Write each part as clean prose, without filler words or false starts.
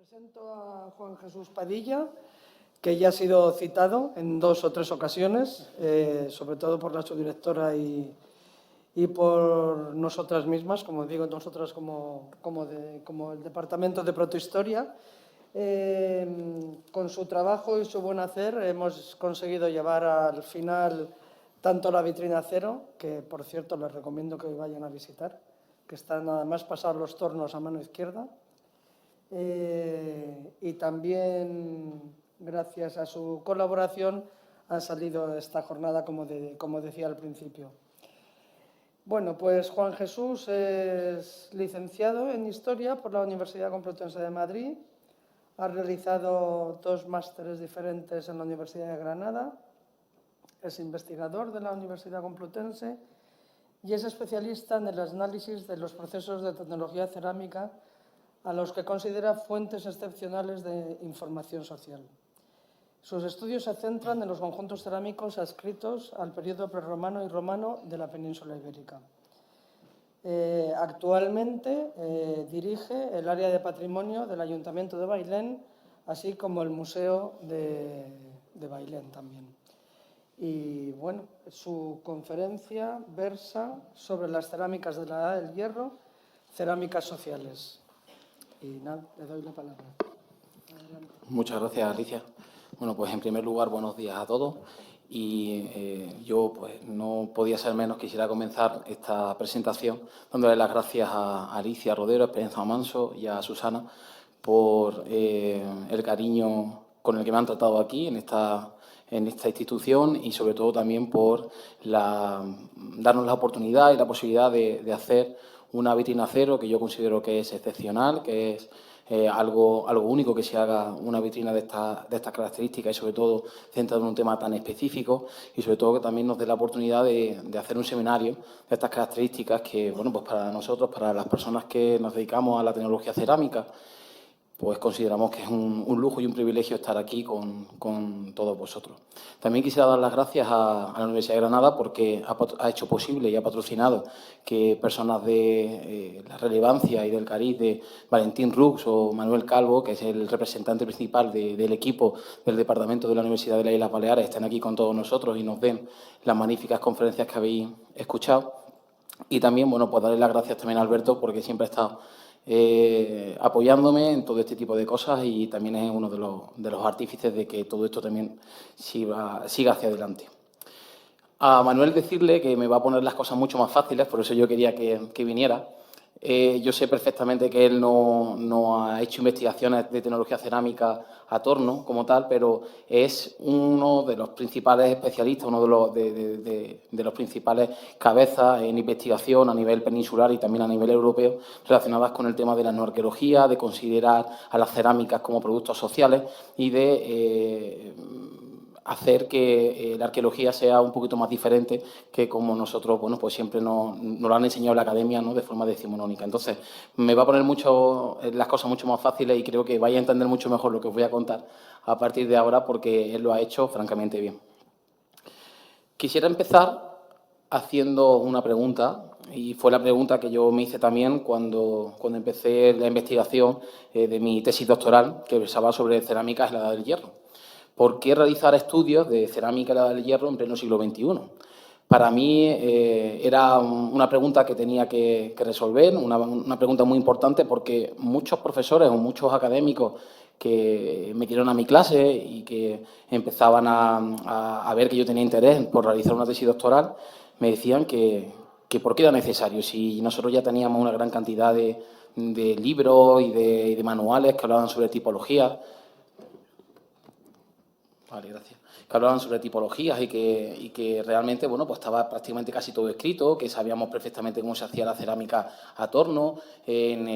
Presento a Juan Jesús Padilla, que ya ha sido citado en 2 o 3 ocasiones, sobre todo por la subdirectora y por nosotras mismas, como digo, nosotras como el Departamento de Protohistoria. Con su trabajo y su buen hacer hemos conseguido llevar al final tanto la vitrina cero, que por cierto les recomiendo que vayan a visitar, que está nada más pasar los tornos a mano izquierda. Y también, gracias a su colaboración, ha salido esta jornada, como decía al principio. Bueno, pues Juan Jesús es licenciado en Historia por la Universidad Complutense de Madrid. Ha realizado 2 másteres diferentes en la Universidad de Granada. Es investigador de la Universidad Complutense y es especialista en el análisis de los procesos de tecnología cerámica, a los que considera fuentes excepcionales de información social. Sus estudios se centran en los conjuntos cerámicos adscritos al periodo prerromano y romano de la península ibérica. Actualmente dirige el área de patrimonio del Ayuntamiento de Bailén, así como el Museo de Bailén también. Y bueno, su conferencia versa sobre las cerámicas de la Edad del Hierro, cerámicas sociales. Y nada, le doy la palabra. Adelante. Muchas gracias, Alicia. Bueno, pues en primer lugar, buenos días a todos. Y yo, pues no podía ser menos, quisiera comenzar esta presentación dándole las gracias a Alicia Rodero, a Esperanza Manso y a Susana por el cariño con el que me han tratado aquí en esta institución y sobre todo también por darnos la oportunidad y la posibilidad de hacer una vitrina cero, que yo considero que es excepcional, que es algo único que se haga una vitrina de estas características y sobre todo centrado en un tema tan específico y sobre todo que también nos dé la oportunidad de hacer un seminario de estas características que, bueno, pues para nosotros, para las personas que nos dedicamos a la tecnología cerámica, pues consideramos que es un lujo y un privilegio estar aquí con todos vosotros. También quisiera dar las gracias a la Universidad de Granada porque ha hecho posible y ha patrocinado que personas de la relevancia y del cariz de Valentín Rux o Manuel Calvo, que es el representante principal del equipo del Departamento de la Universidad de las Islas Baleares, estén aquí con todos nosotros y nos den las magníficas conferencias que habéis escuchado. Y también, bueno, pues darle las gracias también a Alberto porque siempre ha estado apoyándome en todo este tipo de cosas y también es uno de los artífices de que todo esto también siga hacia adelante. A Manuel decirle que me va a poner las cosas mucho más fáciles, por eso yo quería que viniera. Yo sé perfectamente que él no ha hecho investigaciones de tecnología cerámica a torno como tal, pero es uno de los principales especialistas, uno de los principales cabezas en investigación a nivel peninsular y también a nivel europeo relacionadas con el tema de la etnoarqueología, de considerar a las cerámicas como productos sociales y de hacer que la arqueología sea un poquito más diferente que como nosotros, bueno, pues siempre nos lo han enseñado en la academia, ¿no?, de forma decimonónica. Entonces, me va a poner las cosas mucho más fáciles y creo que vais a entender mucho mejor lo que os voy a contar a partir de ahora porque él lo ha hecho francamente bien. Quisiera empezar haciendo una pregunta, y fue la pregunta que yo me hice también cuando empecé la investigación de mi tesis doctoral, que versaba sobre cerámicas en la Edad del Hierro. ¿Por qué realizar estudios de cerámica en la Edad del Hierro en pleno siglo XXI? Para mí era una pregunta que tenía que resolver, una pregunta muy importante porque muchos profesores o muchos académicos que metieron a mi clase y que empezaban a ver que yo tenía interés por realizar una tesis doctoral, me decían que por qué era necesario, si nosotros ya teníamos una gran cantidad de libros y de manuales que hablaban sobre tipología. Vale, gracias. Que hablaban sobre tipologías y que realmente, bueno, pues estaba prácticamente casi todo escrito, que sabíamos perfectamente cómo se hacía la cerámica a torno en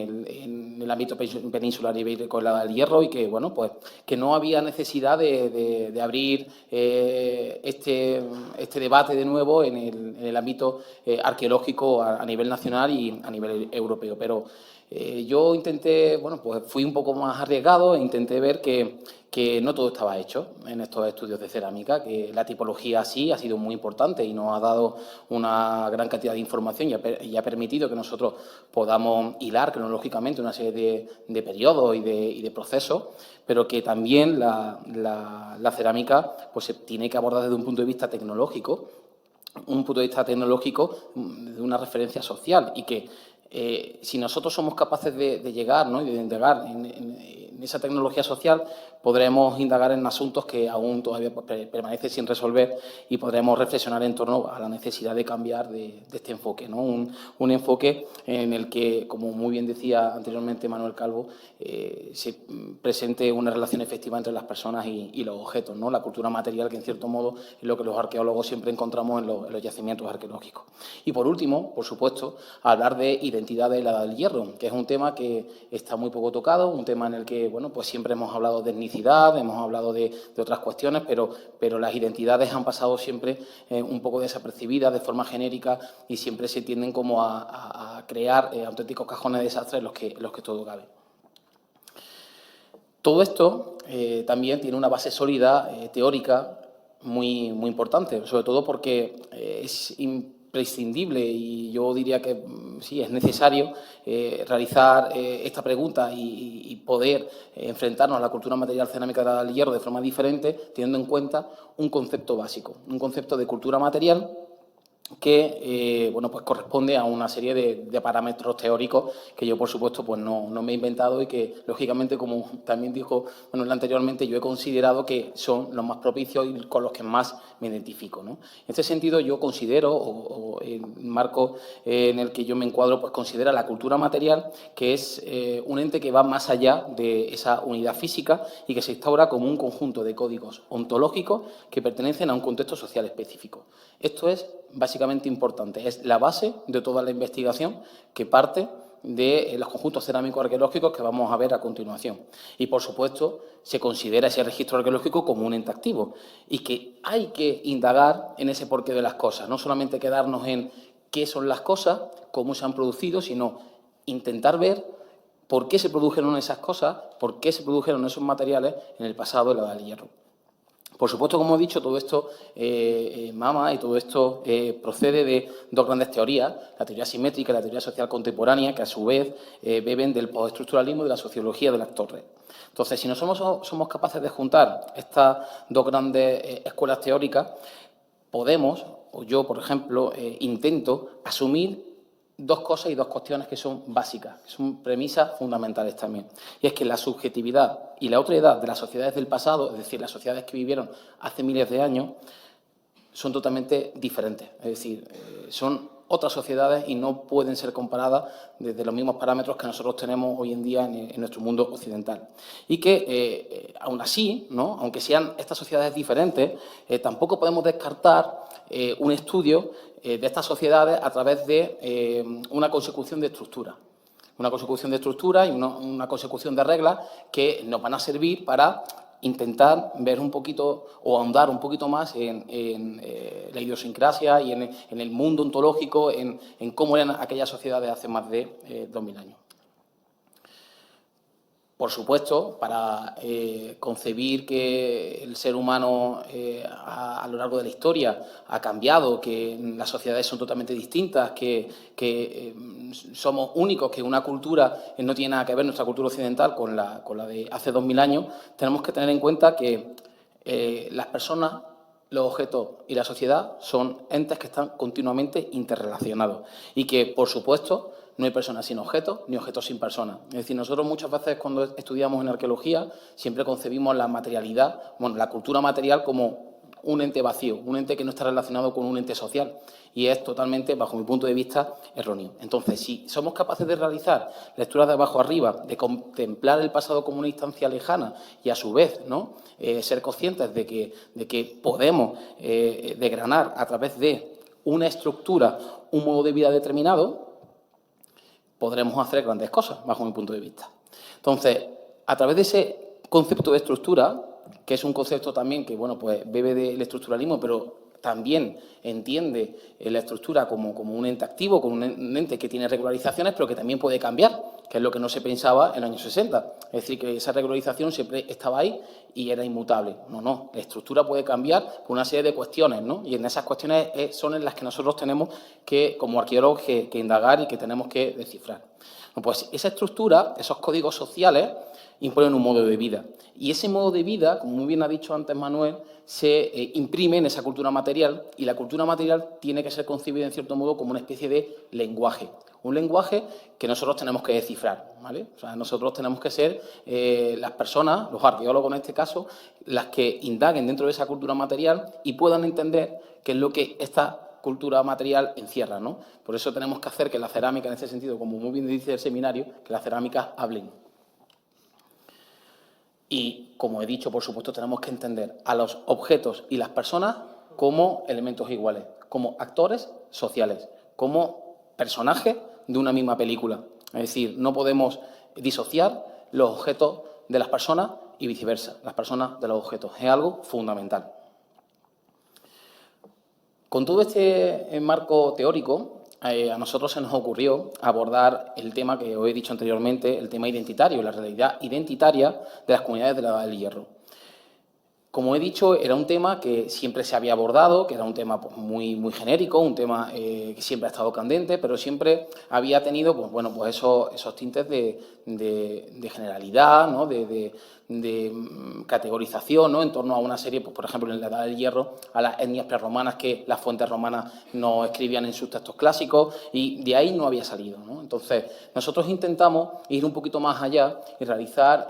el ámbito peninsular ibérico con la del hierro y que, bueno, pues que no había necesidad de abrir este debate de nuevo en el ámbito arqueológico a nivel nacional y a nivel europeo. Pero yo intenté, bueno, pues fui un poco más arriesgado e intenté ver que no todo estaba hecho en estos estudios de cerámica, que la tipología sí ha sido muy importante y nos ha dado una gran cantidad de información y ha permitido que nosotros podamos hilar cronológicamente una serie de periodos y de procesos, pero que también la cerámica pues, se tiene que abordar desde un punto de vista tecnológico, de una referencia social, y que si nosotros somos capaces de llegar, ¿no?, y de indagar en esa tecnología social, podremos indagar en asuntos que aún todavía permanecen sin resolver y podremos reflexionar en torno a la necesidad de cambiar de este enfoque, ¿no? Un enfoque en el que, como muy bien decía anteriormente Manuel Calvo, se presente una relación efectiva entre las personas y los objetos, ¿no? La cultura material, que en cierto modo es lo que los arqueólogos siempre encontramos en los yacimientos arqueológicos. Y por último, por supuesto, hablar de identidad de la Edad del Hierro, que es un tema que está muy poco tocado, un tema en el que, bueno, pues siempre hemos hablado de etnicidad, hemos hablado de otras cuestiones, pero las identidades han pasado siempre un poco desapercibidas, de forma genérica, y siempre se tienden como a crear auténticos cajones de desastre en los que todo cabe. Todo esto también tiene una base sólida teórica muy importante, sobre todo porque es imprescindible, y yo diría que sí, es necesario realizar esta pregunta y poder enfrentarnos a la cultura material cerámica del hierro de forma diferente, teniendo en cuenta un concepto básico, un concepto de cultura material que bueno, pues corresponde a una serie de parámetros teóricos que yo, por supuesto, pues no me he inventado y que, lógicamente, como también dijo Manuel anteriormente, yo he considerado que son los más propicios y con los que más me identifico, ¿no? En este sentido, yo considero, o el marco en el que yo me encuadro, pues considera la cultura material que es un ente que va más allá de esa unidad física y que se instaura como un conjunto de códigos ontológicos que pertenecen a un contexto social específico. Esto es básicamente importante, es la base de toda la investigación que parte de los conjuntos cerámicos arqueológicos que vamos a ver a continuación. Y, por supuesto, se considera ese registro arqueológico como un ente activo y que hay que indagar en ese porqué de las cosas, no solamente quedarnos en qué son las cosas, cómo se han producido, sino intentar ver por qué se produjeron esas cosas, por qué se produjeron esos materiales en el pasado de la Edad del Hierro. Por supuesto, como he dicho, todo esto mama y todo esto procede de dos grandes teorías, la teoría simétrica y la teoría social contemporánea, que a su vez beben del postestructuralismo y de la sociología de las torres. Entonces, si no somos capaces de juntar estas dos grandes escuelas teóricas, podemos, o yo, por ejemplo, intento asumir dos cosas y dos cuestiones que son básicas, que son premisas fundamentales también. Y es que la subjetividad y la otredad de las sociedades del pasado, es decir, las sociedades que vivieron hace miles de años, son totalmente diferentes. Es decir, son otras sociedades y no pueden ser comparadas desde los mismos parámetros que nosotros tenemos hoy en día en nuestro mundo occidental. Y que, aún así, ¿no?, aunque sean estas sociedades diferentes, tampoco podemos descartar un estudio de estas sociedades a través de una consecución de estructuras. Una consecución de estructuras y una consecución de reglas que nos van a servir para intentar ver un poquito o ahondar un poquito más en la idiosincrasia y en el mundo ontológico, en cómo eran aquellas sociedades hace más de 2000 años. Por supuesto, para concebir que el ser humano a lo largo de la historia ha cambiado, que las sociedades son totalmente distintas, que somos únicos, que una cultura no tiene nada que ver, nuestra cultura occidental, con la de hace 2000 años, tenemos que tener en cuenta que las personas, los objetos y la sociedad son entes que están continuamente interrelacionados y que, por supuesto, no hay personas sin objetos, ni objetos sin personas. Es decir, nosotros muchas veces cuando estudiamos en arqueología siempre concebimos la materialidad, bueno, la cultura material como un ente vacío, un ente que no está relacionado con un ente social. Y es totalmente, bajo mi punto de vista, erróneo. Entonces, si somos capaces de realizar lecturas de abajo arriba, de contemplar el pasado como una instancia lejana y, a su vez, ¿no?, ser conscientes de que podemos desgranar a través de una estructura, un modo de vida determinado, podremos hacer grandes cosas, bajo mi punto de vista. Entonces, a través de ese concepto de estructura, que es un concepto también que, bueno, pues bebe del estructuralismo, pero también entiende la estructura como un ente activo, como un ente que tiene regularizaciones, pero que también puede cambiar, que es lo que no se pensaba en los años 60. Es decir, que esa regularización siempre estaba ahí y era inmutable. No, la estructura puede cambiar por una serie de cuestiones, ¿no? Y en esas cuestiones son en las que nosotros tenemos que, como arqueólogos, que indagar y que tenemos que descifrar. Bueno, pues esa estructura, esos códigos sociales, imponen un modo de vida. Y ese modo de vida, como muy bien ha dicho antes Manuel, se imprime en esa cultura material, y la cultura material tiene que ser concebida, en cierto modo, como una especie de lenguaje. Un lenguaje que nosotros tenemos que descifrar, ¿vale? O sea, nosotros tenemos que ser las personas, los arqueólogos en este caso, las que indaguen dentro de esa cultura material y puedan entender qué es lo que esta cultura material encierra, ¿no? Por eso tenemos que hacer que la cerámica, en este sentido, como muy bien dice el seminario, que las cerámicas hablen. Y, como he dicho, por supuesto, tenemos que entender a los objetos y las personas como elementos iguales, como actores sociales, como personajes de una misma película. Es decir, no podemos disociar los objetos de las personas y viceversa, las personas de los objetos. Es algo fundamental. Con todo este marco teórico, a nosotros se nos ocurrió abordar el tema que os he dicho anteriormente, el tema identitario, la realidad identitaria de las comunidades de la Edad del Hierro. Como he dicho, era un tema que siempre se había abordado, que era un tema pues, muy genérico, un tema que siempre ha estado candente, pero siempre había tenido esos tintes de generalidad, ¿no? de categorización, ¿no? En torno a una serie, pues, por ejemplo, en la Edad del Hierro, a las etnias prerromanas que las fuentes romanas no escribían en sus textos clásicos, y de ahí no había salido, ¿no? Entonces, nosotros intentamos ir un poquito más allá y realizar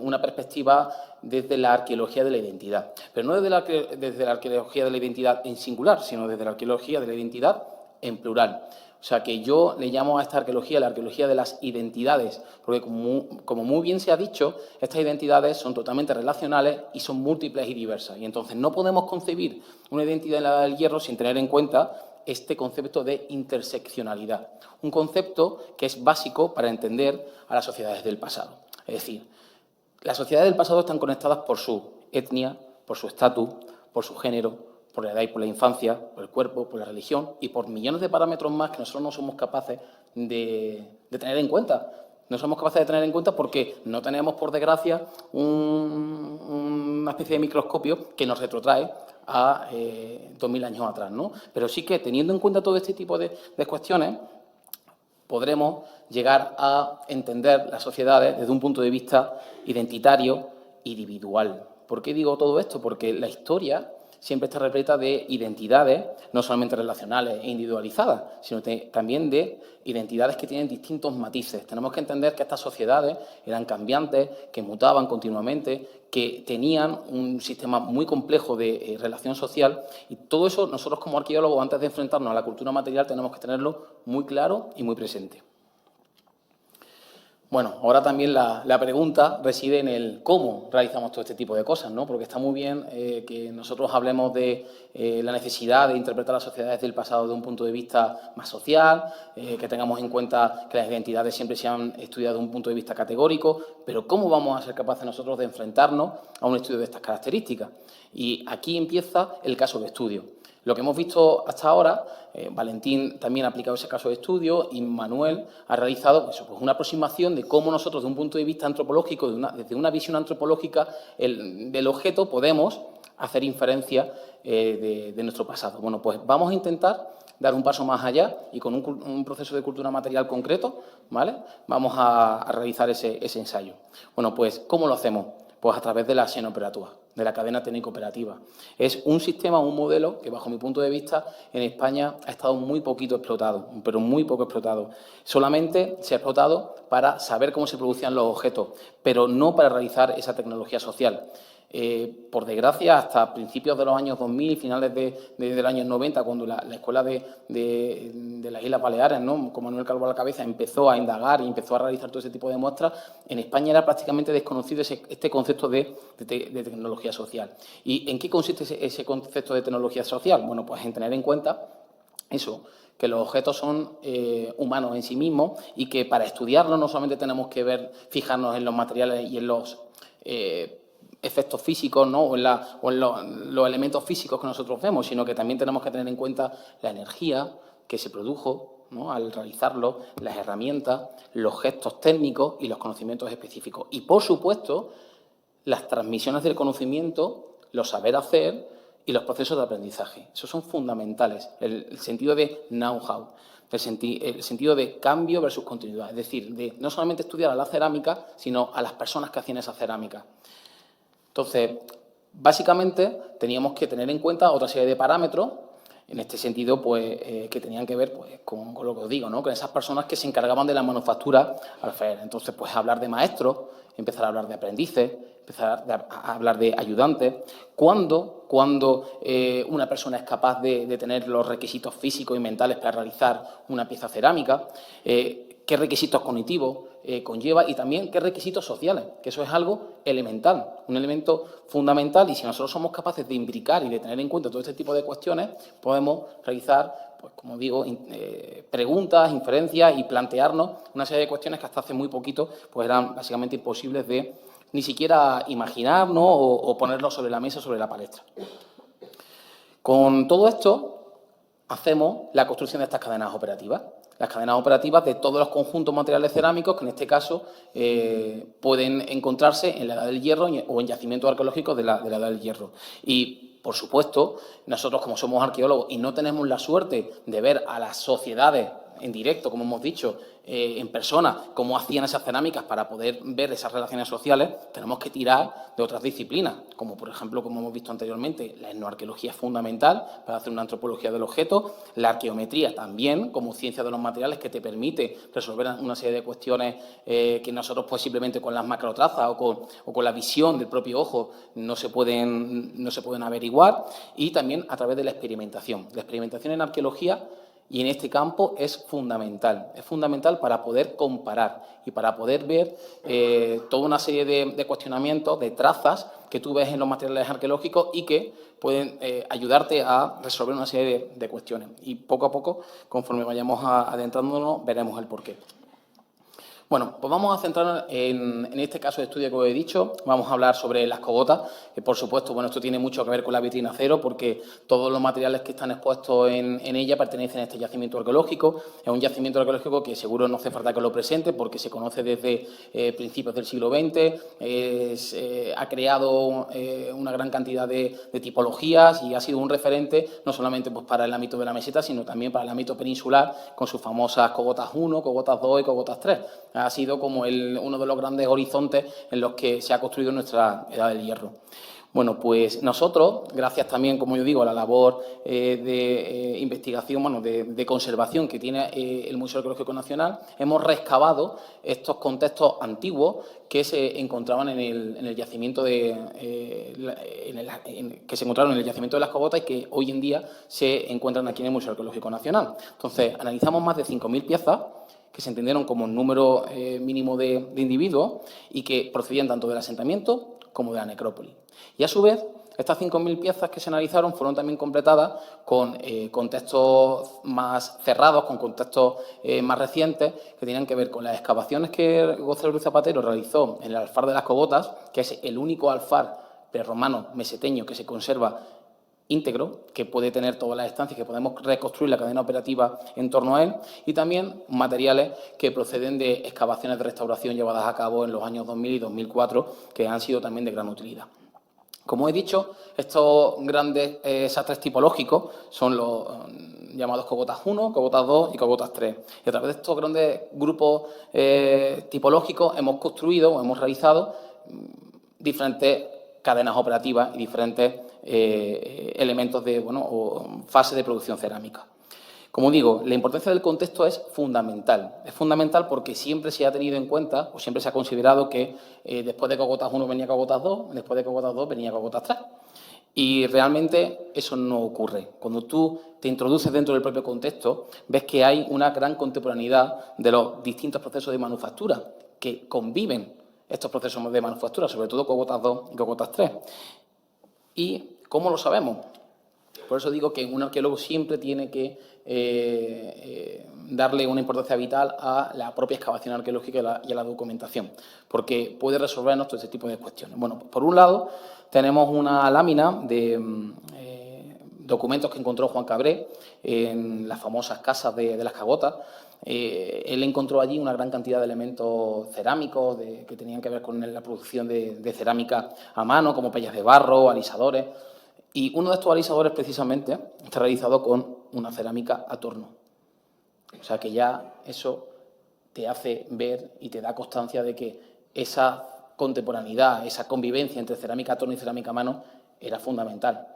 una perspectiva desde la arqueología de la identidad, pero no desde la arqueología de la identidad en singular, sino desde la arqueología de la identidad en plural. O sea, que yo le llamo a esta arqueología la arqueología de las identidades, porque como muy bien se ha dicho, estas identidades son totalmente relacionales y son múltiples y diversas. Y entonces no podemos concebir una identidad en la Edad del Hierro sin tener en cuenta este concepto de interseccionalidad, un concepto que es básico para entender a las sociedades del pasado. Es decir, las sociedades del pasado están conectadas por su etnia, por su estatus, por su género, por la edad y por la infancia, por el cuerpo, por la religión y por millones de parámetros más que nosotros no somos capaces de tener en cuenta. No somos capaces de tener en cuenta porque no tenemos, por desgracia, una especie de microscopio que nos retrotrae a 2000 años atrás, ¿no? Pero sí que, teniendo en cuenta todo este tipo de cuestiones, podremos llegar a entender las sociedades desde un punto de vista identitario, individual. ¿Por qué digo todo esto? Porque la historia siempre está repleta de identidades, no solamente relacionales e individualizadas, sino también de identidades que tienen distintos matices. Tenemos que entender que estas sociedades eran cambiantes, que mutaban continuamente, que tenían un sistema muy complejo de relación social, y todo eso nosotros como arqueólogos, antes de enfrentarnos a la cultura material, tenemos que tenerlo muy claro y muy presente. Bueno, ahora también la pregunta reside en el cómo realizamos todo este tipo de cosas, ¿no? Porque está muy bien que nosotros hablemos de la necesidad de interpretar las sociedades del pasado desde un punto de vista más social, que tengamos en cuenta que las identidades siempre se han estudiado desde un punto de vista categórico, pero ¿cómo vamos a ser capaces nosotros de enfrentarnos a un estudio de estas características? Y aquí empieza el caso de estudio. Lo que hemos visto hasta ahora, Valentín también ha aplicado ese caso de estudio y Manuel ha realizado pues una aproximación de cómo nosotros, desde un punto de vista antropológico, desde una visión antropológica del objeto, podemos hacer inferencia de nuestro pasado. Bueno, pues vamos a intentar dar un paso más allá y con un proceso de cultura material concreto, ¿vale? Vamos a realizar ese ensayo. Bueno, pues, ¿cómo lo hacemos? Pues a través de la xenoperatua, de la cadena técnico-operativa. Es un sistema, un modelo que, bajo mi punto de vista, en España ha estado muy poquito explotado, pero muy poco explotado. Solamente se ha explotado para saber cómo se producían los objetos, pero no para realizar esa tecnología social. Por desgracia, hasta principios de los años 2000, finales de los años 90, cuando la Escuela de las Islas Baleares, ¿no?, con Manuel Calvo a la cabeza, empezó a indagar y empezó a realizar todo ese tipo de muestras, en España era prácticamente desconocido este concepto de tecnología social. ¿Y en qué consiste ese concepto de tecnología social? Bueno, pues en tener en cuenta eso, que los objetos son humanos en sí mismos y que para estudiarlos no solamente tenemos que fijarnos en los materiales y en efectos físicos, ¿no? o en los elementos físicos que nosotros vemos, sino que también tenemos que tener en cuenta la energía que se produjo, ¿no? al realizarlo, las herramientas, los gestos técnicos y los conocimientos específicos. Y, por supuesto, las transmisiones del conocimiento, los saber hacer y los procesos de aprendizaje. Esos son fundamentales. El sentido de know-how, el sentido de cambio versus continuidad. Es decir, de no solamente estudiar a la cerámica, sino a las personas que hacían esa cerámica. Entonces, básicamente, teníamos que tener en cuenta otra serie de parámetros, en este sentido, pues, que tenían que ver pues, con lo que os digo, ¿no? Con esas personas que se encargaban de la manufactura al FAER. Entonces, pues, hablar de maestros, empezar a hablar de aprendices, empezar a hablar de ayudantes. ¿Cuándo una persona es capaz de tener los requisitos físicos y mentales para realizar una pieza cerámica? ¿Qué requisitos cognitivos conlleva? Y también qué requisitos sociales, que eso es algo elemental, un elemento fundamental. Y si nosotros somos capaces de imbricar y de tener en cuenta todo este tipo de cuestiones, podemos realizar, pues como digo, preguntas, inferencias y plantearnos una serie de cuestiones que hasta hace muy poquito pues eran básicamente imposibles de ni siquiera imaginar, ¿no? o ponerlo sobre la mesa, sobre la palestra. Con todo esto hacemos la construcción de estas cadenas operativas. Las cadenas operativas de todos los conjuntos materiales cerámicos que en este caso pueden encontrarse en la Edad del Hierro o en yacimientos arqueológicos de la Edad del Hierro. Y, por supuesto, nosotros como somos arqueólogos y no tenemos la suerte de ver a las sociedades en directo, como hemos dicho, en persona, cómo hacían esas cerámicas para poder ver esas relaciones sociales, tenemos que tirar de otras disciplinas, como por ejemplo, como hemos visto anteriormente, la etnoarqueología es fundamental para hacer una antropología del objeto, la arqueometría también, como ciencia de los materiales, que te permite resolver una serie de cuestiones que nosotros pues simplemente con las macrotrazas o con la visión del propio ojo no se pueden averiguar, y también a través de la experimentación. La experimentación en arqueología y en este campo es fundamental para poder comparar y para poder ver toda una serie de cuestionamientos, de trazas que tú ves en los materiales arqueológicos y que pueden ayudarte a resolver una serie de cuestiones. Y poco a poco, conforme vayamos adentrándonos, veremos el porqué. Bueno, pues vamos a centrarnos en este caso de estudio que os he dicho. Vamos a hablar sobre las cogotas, que por supuesto, bueno, esto tiene mucho que ver con la vitrina cero, porque todos los materiales que están expuestos en ella pertenecen a este yacimiento arqueológico. Es un yacimiento arqueológico que seguro no hace falta que lo presente, porque se conoce desde principios del siglo XX, ha creado una gran cantidad de tipologías y ha sido un referente no solamente pues, para el ámbito de la meseta, sino también para el ámbito peninsular, con sus famosas cogotas 1, cogotas 2 y cogotas 3. Ha sido como uno de los grandes horizontes en los que se ha construido nuestra Edad del Hierro. Bueno, pues nosotros, gracias también, como yo digo, a la labor de investigación, bueno, de conservación que tiene el Museo Arqueológico Nacional, hemos reexcavado estos contextos antiguos que se encontraban en el yacimiento que se encontraron en el yacimiento de las cogotas y que hoy en día se encuentran aquí en el Museo Arqueológico Nacional. Entonces, analizamos más de 5.000 piezas que se entendieron como un número mínimo de individuos y que procedían tanto del asentamiento como de la necrópolis. Y a su vez, estas 5.000 piezas que se analizaron fueron también completadas con contextos más cerrados, con contextos más recientes, que tenían que ver con las excavaciones que Gonzalo Ruiz Zapatero realizó en el alfar de las Cogotas, que es el único alfar prerromano meseteño que se conserva íntegro, que puede tener todas las estancias, que podemos reconstruir la cadena operativa en torno a él, y también materiales que proceden de excavaciones de restauración llevadas a cabo en los años 2000 y 2004, que han sido también de gran utilidad. Como he dicho, estos grandes sastres tipológicos son los llamados cogotas 1, cogotas 2 y cogotas 3. Y a través de estos grandes grupos tipológicos hemos construido o hemos realizado diferentes cadenas operativas y diferentes elementos o fases de producción cerámica. Como digo, la importancia del contexto es fundamental. Es fundamental porque siempre se ha tenido en cuenta o siempre se ha considerado que después de cogotas 1 venía cogotas 2, después de cogotas 2 venía cogotas 3. Y realmente eso no ocurre. Cuando tú te introduces dentro del propio contexto, ves que hay una gran contemporaneidad de los distintos procesos de manufactura que conviven estos procesos de manufactura, sobre todo cogotas 2 y cogotas 3. ¿Y cómo lo sabemos? Por eso digo que un arqueólogo siempre tiene que darle una importancia vital a la propia excavación arqueológica y a la documentación, porque puede resolvernos todo ese tipo de cuestiones. Bueno, por un lado, tenemos una lámina de documentos que encontró Juan Cabré en las famosas casas de las Cagotas. Él encontró allí una gran cantidad de elementos cerámicos que tenían que ver con la producción de cerámica a mano, como pellas de barro, alisadores. Y uno de estos alisadores, precisamente, está realizado con una cerámica a torno. O sea que ya eso te hace ver y te da constancia de que esa contemporaneidad, esa convivencia entre cerámica a torno y cerámica a mano era fundamental.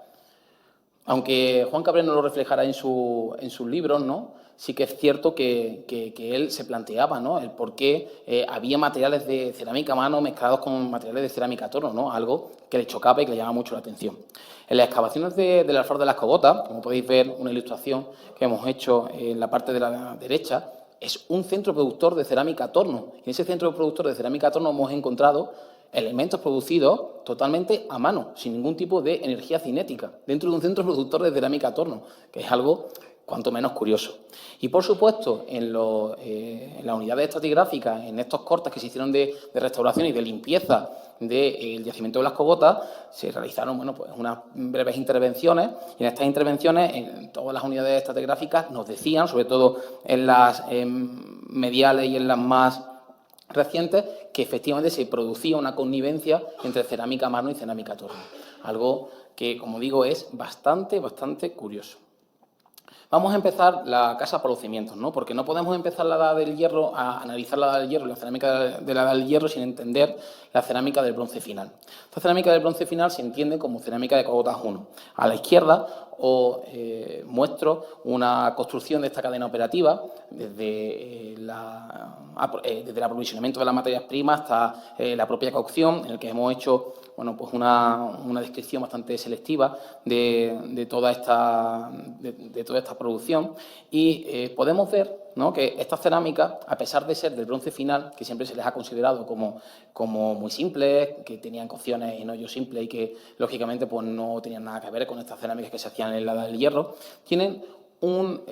Aunque Juan Cabré no lo reflejara en sus libros, ¿no?, sí que es cierto que él se planteaba, ¿no?, el por qué había materiales de cerámica a mano mezclados con materiales de cerámica a torno, ¿no?, algo que le chocaba y que le llamaba mucho la atención. En las excavaciones del Alfaro de las Cogotas, como podéis ver, una ilustración que hemos hecho en la parte de la derecha, es un centro productor de cerámica a torno. En ese centro productor de cerámica a torno hemos encontrado elementos producidos totalmente a mano, sin ningún tipo de energía cinética, dentro de un centro productor de cerámica a torno, que es algo cuanto menos curioso. Y, por supuesto, en las unidades estratigráficas, en estos cortes que se hicieron de restauración y de limpieza del yacimiento de las Cogotas, se realizaron pues unas breves intervenciones, y en estas intervenciones, en todas las unidades estratigráficas, nos decían, sobre todo en las mediales y en las más recientes, que efectivamente se producía una connivencia entre cerámica a mano y cerámica a torno. Algo que, como digo, es bastante curioso. Vamos a empezar la casa por los cimientos, ¿no? Porque no podemos empezar la Edad del Hierro, a analizar la Edad del Hierro, la cerámica de la Edad del Hierro, sin entender la cerámica del Bronce final. Esta cerámica del Bronce final se entiende como cerámica de Cogotas I. A la izquierda os muestro una construcción de esta cadena operativa desde el aprovisionamiento de las materias primas hasta la propia cocción, en el que hemos hecho pues una descripción bastante selectiva de toda esta producción, y podemos ver, ¿no?, que estas cerámicas, a pesar de ser del Bronce final, que siempre se les ha considerado como muy simples, que tenían cocciones en hoyo simple y que, lógicamente, pues no tenían nada que ver con estas cerámicas que se hacían en la Edad del Hierro, tienen un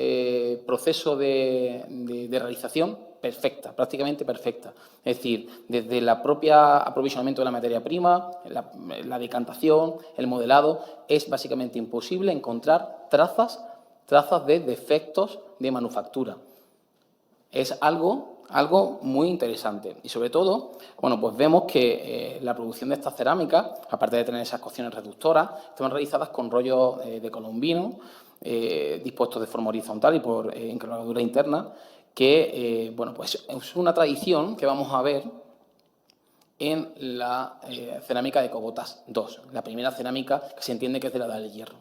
proceso de realización perfecta, prácticamente perfecta. Es decir, desde el propio aprovisionamiento de la materia prima, la decantación, el modelado, es básicamente imposible encontrar trazas de defectos de manufactura. Es algo muy interesante. Y, sobre todo, pues vemos que la producción de estas cerámicas, aparte de tener esas cocciones reductoras, están realizadas con rollos de colombino, dispuestos de forma horizontal y por enclavadura interna, que pues es una tradición que vamos a ver en la cerámica de Cogotas II, la primera cerámica que se entiende que es de la Edad del Hierro.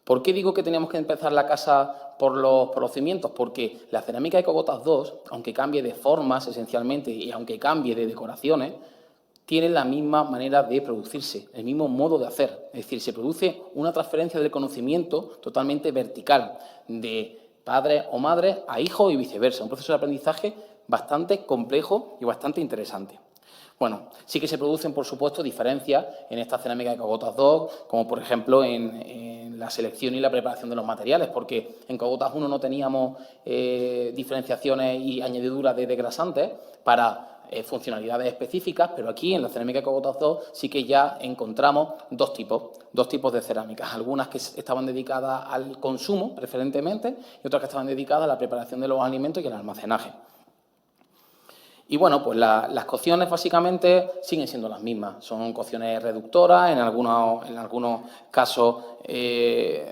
¿Por qué digo que teníamos que empezar la casa por los cimientos? Porque la cerámica de Cogotas II, aunque cambie de formas esencialmente y aunque cambie de decoraciones, tiene la misma manera de producirse, el mismo modo de hacer. Es decir, se produce una transferencia del conocimiento totalmente vertical, de padres o madres a hijos y viceversa. Un proceso de aprendizaje bastante complejo y bastante interesante. Bueno, sí que se producen, por supuesto, diferencias en esta cerámica de Cogotas II, como por ejemplo en la selección y la preparación de los materiales, porque en Cogotas I no teníamos diferenciaciones y añadiduras de degrasantes para funcionalidades específicas, pero aquí en la cerámica de Cogotas II sí que ya encontramos dos tipos de cerámicas, algunas que estaban dedicadas al consumo preferentemente y otras que estaban dedicadas a la preparación de los alimentos y al almacenaje. Y pues las cocciones básicamente siguen siendo las mismas, son cocciones reductoras, en algunos casos es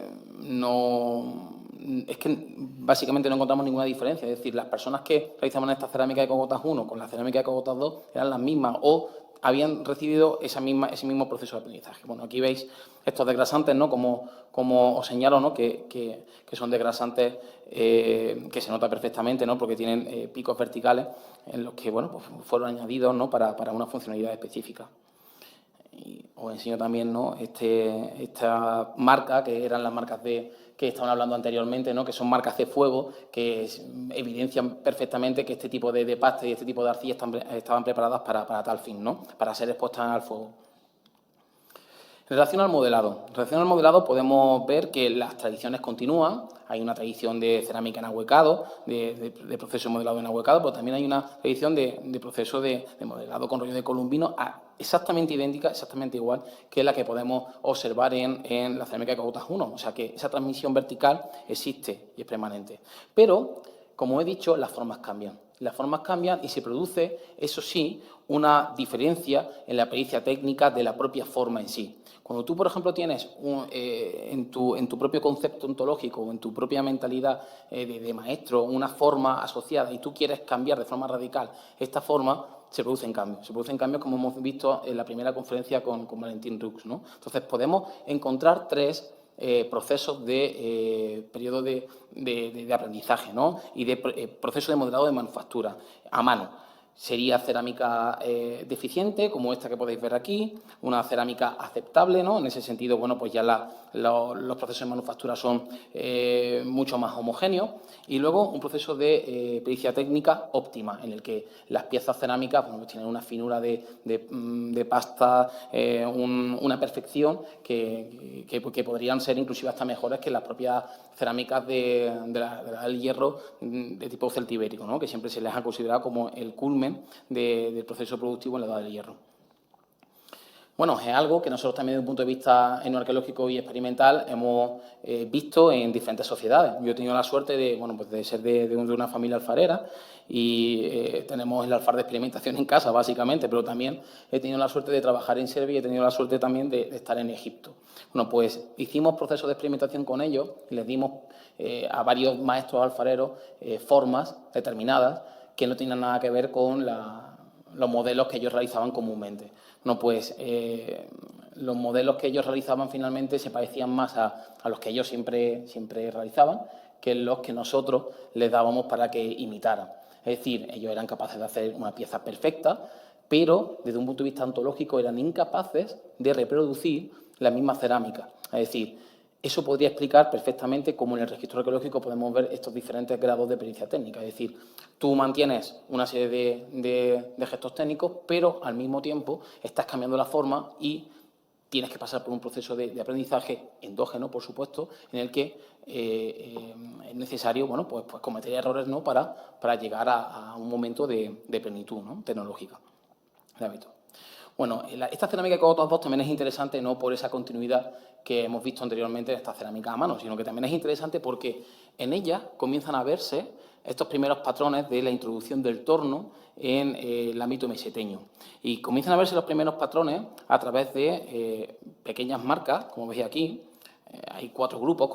que básicamente no encontramos ninguna diferencia, es decir, las personas que realizaban esta cerámica de Cogotas I con la cerámica de Cogotas II eran las mismas o habían recibido ese mismo proceso de aprendizaje. Bueno, aquí veis estos desgrasantes, ¿no?, como os señalo, ¿no?, que son desgrasantes que se nota perfectamente, ¿no?, porque tienen picos verticales en los que pues fueron añadidos, ¿no?, para una funcionalidad específica. Y os enseño también, ¿no?, esta marca, que eran las marcas que estaban hablando anteriormente, ¿no?, que son marcas de fuego, que evidencian perfectamente que este tipo de pasta y este tipo de arcilla estaban preparadas para tal fin, ¿no?, para ser expuestas al fuego. En relación al modelado podemos ver que las tradiciones continúan. Hay una tradición de cerámica en ahuecado, de proceso de modelado en ahuecado, pero también hay una tradición de proceso de modelado con rollo de columbino exactamente idéntica, exactamente igual que la que podemos observar en la cerámica de Cautas 1. O sea que esa transmisión vertical existe y es permanente. Pero, como he dicho, las formas cambian. Las formas cambian y se produce, eso sí, una diferencia en la pericia técnica de la propia forma en sí. Cuando tú, por ejemplo, tienes en tu propio concepto ontológico o en tu propia mentalidad de maestro una forma asociada y tú quieres cambiar de forma radical esta forma, se producen cambios. Se producen cambios como hemos visto en la primera conferencia con Valentín Roux, ¿no? Entonces, podemos encontrar tres procesos de periodo de aprendizaje, ¿no? Y de proceso de modelado de manufactura a mano. Sería cerámica deficiente, como esta que podéis ver aquí, una cerámica aceptable, ¿no? En ese sentido, bueno, pues ya los procesos de manufactura son mucho más homogéneos. Y luego un proceso de pericia técnica óptima, en el que las piezas cerámicas, bueno, pues tienen una finura de pasta, una perfección que podrían ser inclusive hasta mejores que las propias cerámicas del hierro de tipo celtibérico, ¿no? Que siempre se les ha considerado como el culmen del proceso productivo en la edad del hierro. Bueno, es algo que nosotros también desde un punto de vista etnoarqueológico y experimental hemos visto en diferentes sociedades. Yo he tenido la suerte de ser de una familia alfarera y tenemos el alfar de experimentación en casa, básicamente, pero también he tenido la suerte de trabajar en Serbia y he tenido la suerte también de estar en Egipto. Bueno, pues hicimos procesos de experimentación con ellos y les dimos a varios maestros alfareros formas determinadas que no tenían nada que ver con los modelos que ellos realizaban comúnmente. No, pues los modelos que ellos realizaban finalmente se parecían más a los que ellos siempre realizaban que los que nosotros les dábamos para que imitaran. Es decir, ellos eran capaces de hacer una pieza perfecta, pero desde un punto de vista ontológico eran incapaces de reproducir la misma cerámica. Es decir, eso podría explicar perfectamente cómo en el registro arqueológico podemos ver estos diferentes grados de pericia técnica. Es decir, tú mantienes una serie de gestos técnicos, pero al mismo tiempo estás cambiando la forma y tienes que pasar por un proceso de aprendizaje endógeno, por supuesto, en el que es necesario pues cometer errores, ¿no? para llegar a un momento de plenitud, ¿no? Tecnológica. De hábito. Bueno, esta cerámica de Cautas 2 también es interesante no por esa continuidad que hemos visto anteriormente en esta cerámica a mano, sino que también es interesante porque en ella comienzan a verse estos primeros patrones de la introducción del torno en el ámbito meseteño. Y comienzan a verse los primeros patrones a través de pequeñas marcas, como veis aquí. Hay 4 grupos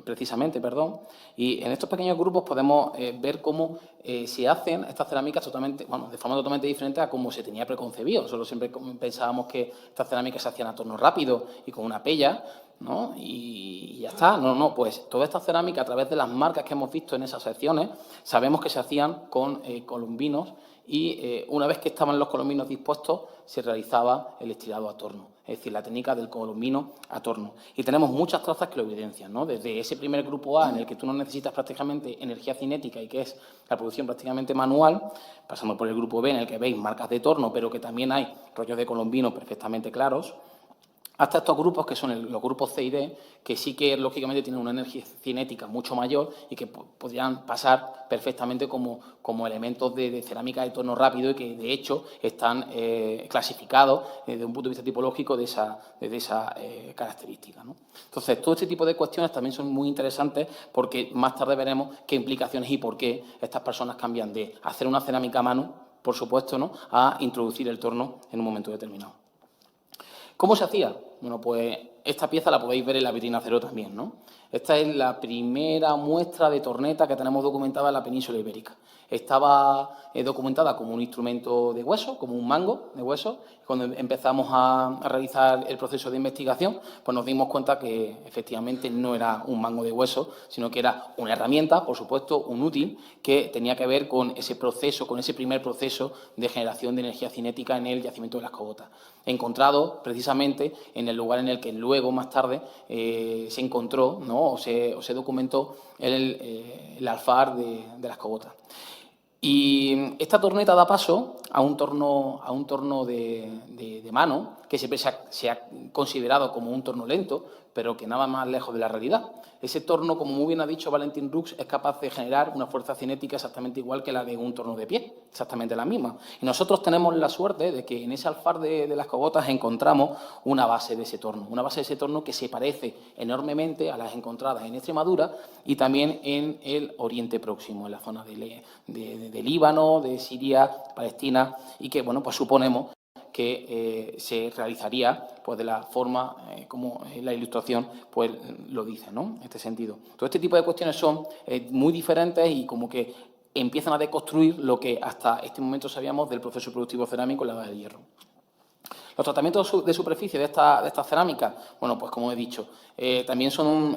precisamente, y en estos pequeños grupos podemos ver cómo se hacen estas cerámicas de forma totalmente diferente a como se tenía preconcebido. Nosotros siempre pensábamos que estas cerámicas se hacían a torno rápido y con una pella, ¿no? Y ya está. No, pues toda esta cerámica, a través de las marcas que hemos visto en esas secciones, sabemos que se hacían con columbinos y una vez que estaban los columbinos dispuestos, se realizaba el estirado a torno. Es decir, la técnica del columbino a torno. Y tenemos muchas trazas que lo evidencian, ¿no? Desde ese primer grupo A, en el que tú no necesitas prácticamente energía cinética y que es la producción prácticamente manual, pasando por el grupo B, en el que veis marcas de torno, pero que también hay rollos de columbino perfectamente claros, hasta estos grupos que son los grupos C y D, que sí que lógicamente tienen una energía cinética mucho mayor y que podrían pasar perfectamente como elementos de cerámica de torno rápido y que de hecho están clasificados desde un punto de vista tipológico de esa característica, ¿no? Entonces, todo este tipo de cuestiones también son muy interesantes porque más tarde veremos qué implicaciones y por qué estas personas cambian de hacer una cerámica a mano, por supuesto, ¿no?, a introducir el torno en un momento determinado. ¿Cómo se hacía? Bueno, pues esta pieza la podéis ver en la vitrina cero también, ¿no? Esta es la primera muestra de torneta que tenemos documentada en la península ibérica. Estaba documentada como un instrumento de hueso, como un mango de hueso. Cuando empezamos a realizar el proceso de investigación, pues nos dimos cuenta que efectivamente no era un mango de hueso, sino que era una herramienta, por supuesto, un útil, que tenía que ver con ese proceso, con ese primer proceso de generación de energía cinética en el yacimiento de las Cogotas. Encontrado precisamente en el lugar en el que luego, más tarde, se encontró, ¿no?, o se documentó el alfar de las Cogotas. Y esta torneta da paso a un torno de mano, que que siempre se ha considerado como un torno lento, pero que nada más lejos de la realidad. Ese torno, como muy bien ha dicho Valentin Roux, es capaz de generar una fuerza cinética exactamente igual que la de un torno de pie, exactamente la misma. Y nosotros tenemos la suerte de que en ese alfar de las cogotas encontramos una base de ese torno que se parece enormemente a las encontradas en Extremadura y también en el Oriente Próximo, en la zona de Líbano, de Siria, Palestina, y que, bueno, pues suponemos que se realizaría pues, de la forma como la ilustración pues, lo dice, ¿no? En este sentido. Todo este tipo de cuestiones son muy diferentes y como que empiezan a deconstruir lo que hasta este momento sabíamos del proceso productivo cerámico en la Edad del Hierro. Los tratamientos de superficie de estas cerámicas, bueno, pues como he dicho, también son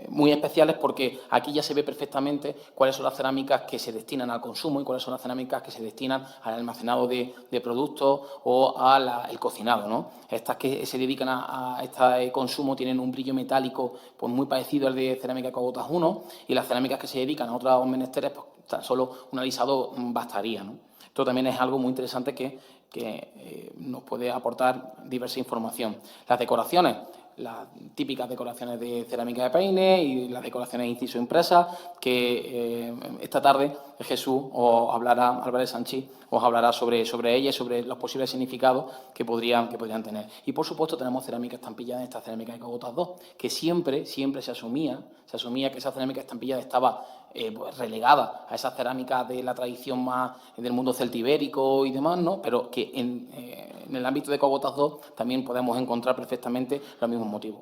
muy especiales porque aquí ya se ve perfectamente cuáles son las cerámicas que se destinan al consumo y cuáles son las cerámicas que se destinan al almacenado de productos o al cocinado, ¿no? Estas que se dedican a este consumo tienen un brillo metálico pues muy parecido al de cerámica Cogotas 1 y las cerámicas que se dedican a otros menesteres, pues tan solo un alisado bastaría, ¿no? Esto también es algo muy interesante que nos puede aportar diversa información. Las decoraciones, las típicas decoraciones de cerámica de peine y las decoraciones inciso impresas, que esta tarde Jesús os hablará, Álvarez Sanchís, os hablará sobre ellas y sobre los posibles significados que podrían tener. Y, por supuesto, tenemos cerámica estampillada en esta cerámica de Cogotas 2, que siempre se asumía que esa cerámica estampillada estaba pues relegada a esas cerámicas de la tradición más del mundo celtibérico y demás, ¿no? Pero que en el ámbito de Cogotas 2 también podemos encontrar perfectamente los mismos motivos.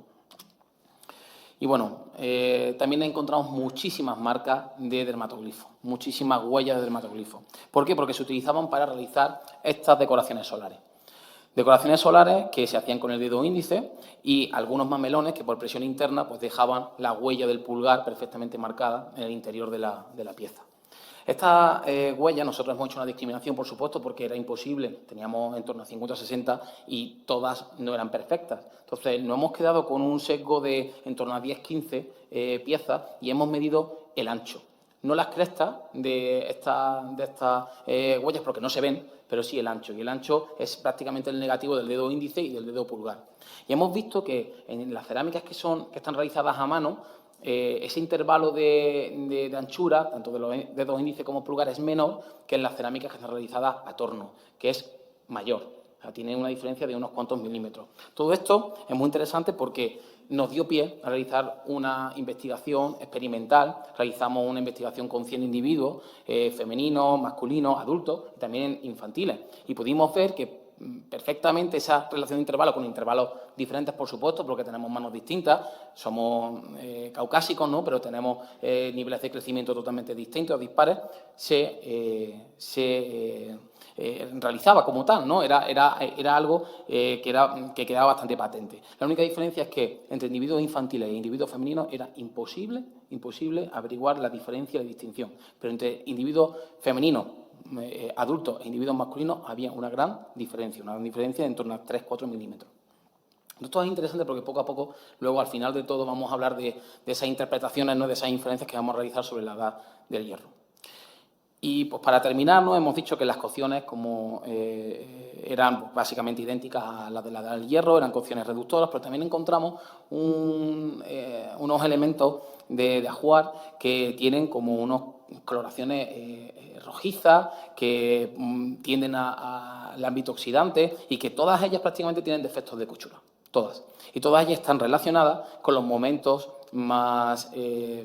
Y bueno, también encontramos muchísimas marcas de dermatoglifos, muchísimas huellas de dermatoglifos. ¿Por qué? Porque se utilizaban para realizar estas decoraciones solares. Decoraciones solares que se hacían con el dedo índice y algunos mamelones que por presión interna pues dejaban la huella del pulgar perfectamente marcada en el interior de la pieza. Estas huellas, nosotros hemos hecho una discriminación, por supuesto, porque era imposible, teníamos en torno a 50 o 60 y todas no eran perfectas. Entonces, nos hemos quedado con un sesgo de en torno a 10-15 piezas y hemos medido el ancho. No las crestas de estas huellas porque no se ven, pero sí el ancho. Y el ancho es prácticamente el negativo del dedo índice y del dedo pulgar. Y hemos visto que en las cerámicas que están realizadas a mano, ese intervalo de anchura, tanto de los dedos índice como pulgar, es menor que en las cerámicas que están realizadas a torno, que es mayor. O sea, tiene una diferencia de unos cuantos milímetros. Todo esto es muy interesante porque nos dio pie a realizar una investigación experimental. Realizamos una investigación con 100 individuos, femeninos, masculinos, adultos y también infantiles. Y pudimos ver que perfectamente esa relación de intervalos, con intervalos diferentes, por supuesto, porque tenemos manos distintas, somos caucásicos, ¿no? Pero tenemos niveles de crecimiento totalmente distintos, dispares, se realizaba como tal, ¿no? Era algo que quedaba bastante patente. La única diferencia es que entre individuos infantiles e individuos femeninos era imposible averiguar la diferencia y la distinción, pero entre individuos femeninos, adultos e individuos masculinos había una gran diferencia de en torno a 3-4 milímetros. Esto es interesante porque poco a poco, luego al final de todo, vamos a hablar de esas interpretaciones, ¿no? De esas inferencias que vamos a realizar sobre la edad del hierro. Y pues para terminar, ¿no? Hemos dicho que las cocciones como eran básicamente idénticas a las de la edad del hierro, eran cocciones reductoras, pero también encontramos unos elementos de ajuar que tienen como unas coloraciones rojizas que tienden al ámbito oxidante y que todas ellas prácticamente tienen defectos de cochura, todas. Y todas ellas están relacionadas con los momentos más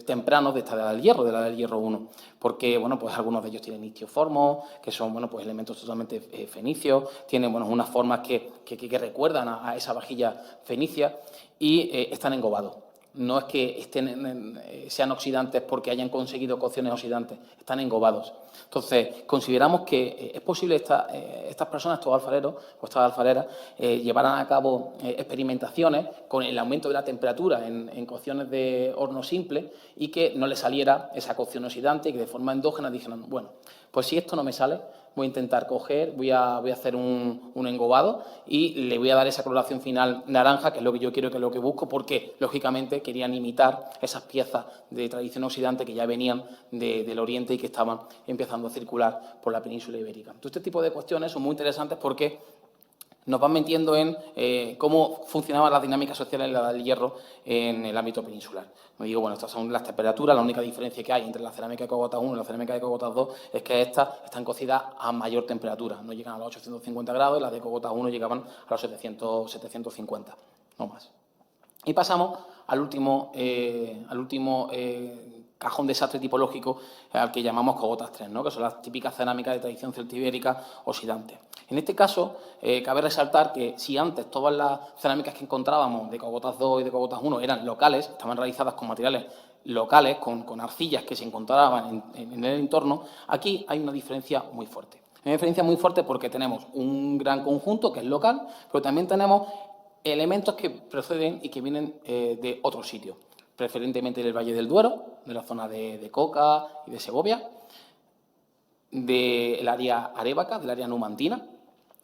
tempranos de esta edad del hierro, de la edad del hierro 1, porque bueno, pues algunos de ellos tienen istioformos, que son bueno, pues elementos totalmente fenicios, tienen bueno, unas formas que recuerdan a esa vajilla fenicia y están engobados. No es que sean oxidantes porque hayan conseguido cocciones oxidantes, están engobados. Entonces, consideramos que es posible estas personas, estos alfareros o estas alfareras, llevaran a cabo experimentaciones con el aumento de la temperatura en cocciones de horno simple y que no les saliera esa cocción oxidante y que de forma endógena dijeran, bueno, pues si esto no me sale, voy a intentar coger, voy a hacer un engobado y le voy a dar esa coloración final naranja, que es lo que yo quiero, que es lo que busco, porque, lógicamente, querían imitar esas piezas de tradición oxidante que ya venían del Oriente y que estaban empezando a circular por la península ibérica. Entonces, este tipo de cuestiones son muy interesantes porque nos van metiendo en cómo funcionaban las dinámicas sociales en la Edad del Hierro en el ámbito peninsular. Me digo, bueno, estas son las temperaturas, la única diferencia que hay entre la cerámica de Cogotas 1 y la cerámica de Cogotas 2 es que estas están cocidas a mayor temperatura, no llegan a los 850 grados y las de Cogotas 1 llegaban a los 750, no más. Y pasamos al último cajón desastre tipológico al que llamamos Cogotas 3, ¿no? Que son las típicas cerámicas de tradición celtibérica oxidantes. En este caso, cabe resaltar que si antes todas las cerámicas que encontrábamos de Cogotas 2 y de Cogotas 1 eran locales, estaban realizadas con materiales locales, con arcillas que se encontraban en el entorno, aquí hay una diferencia muy fuerte. Hay una diferencia muy fuerte porque tenemos un gran conjunto que es local, pero también tenemos elementos que proceden y que vienen de otros sitios, preferentemente del Valle del Duero, de la zona de Coca y de Segovia, del área arébaca, del área numantina,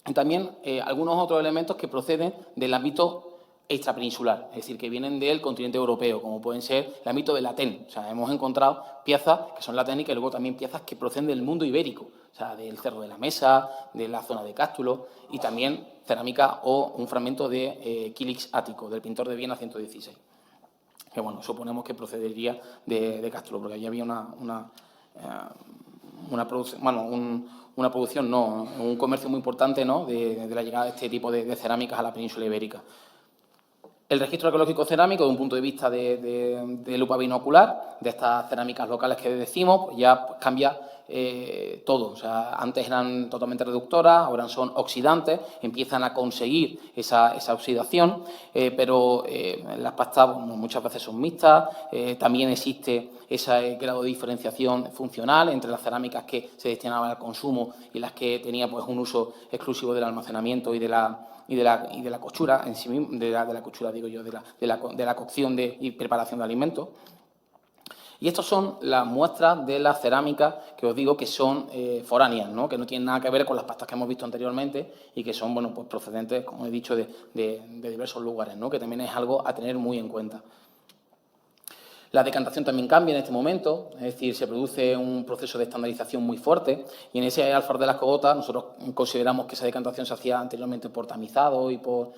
y también algunos otros elementos que proceden del ámbito extrapeninsular, es decir, que vienen del continente europeo, como pueden ser el ámbito de Latén. O sea, hemos encontrado piezas que son laténicas y luego también piezas que proceden del mundo ibérico, o sea, del Cerro de la Mesa, de la zona de Cástulo y también cerámica o un fragmento de Quilix ático, del pintor de Viena 116. Que, bueno, suponemos que procedería de Cástulo, porque allí había una producción, un comercio muy importante, ¿no?, de la llegada de este tipo de cerámicas a la península ibérica. El registro arqueológico cerámico, desde un punto de vista de lupa binocular, de estas cerámicas locales que decimos, pues ya cambia todo. O sea, antes eran totalmente reductoras, ahora son oxidantes, empiezan a conseguir esa oxidación, pero las pastas muchas veces son mixtas, también existe ese grado de diferenciación funcional entre las cerámicas que se destinaban al consumo y las que tenían pues un uso exclusivo del almacenamiento y de la costura en sí mismo, de la cocción y preparación de alimentos. Y estas son las muestras de las cerámicas que os digo que son foráneas, ¿no?, que no tienen nada que ver con las pastas que hemos visto anteriormente y que son, bueno, pues procedentes, como he dicho, de diversos lugares, ¿no?, que también es algo a tener muy en cuenta. La decantación también cambia en este momento, es decir, se produce un proceso de estandarización muy fuerte y en ese alfar de las cogotas nosotros consideramos que esa decantación se hacía anteriormente por tamizado y por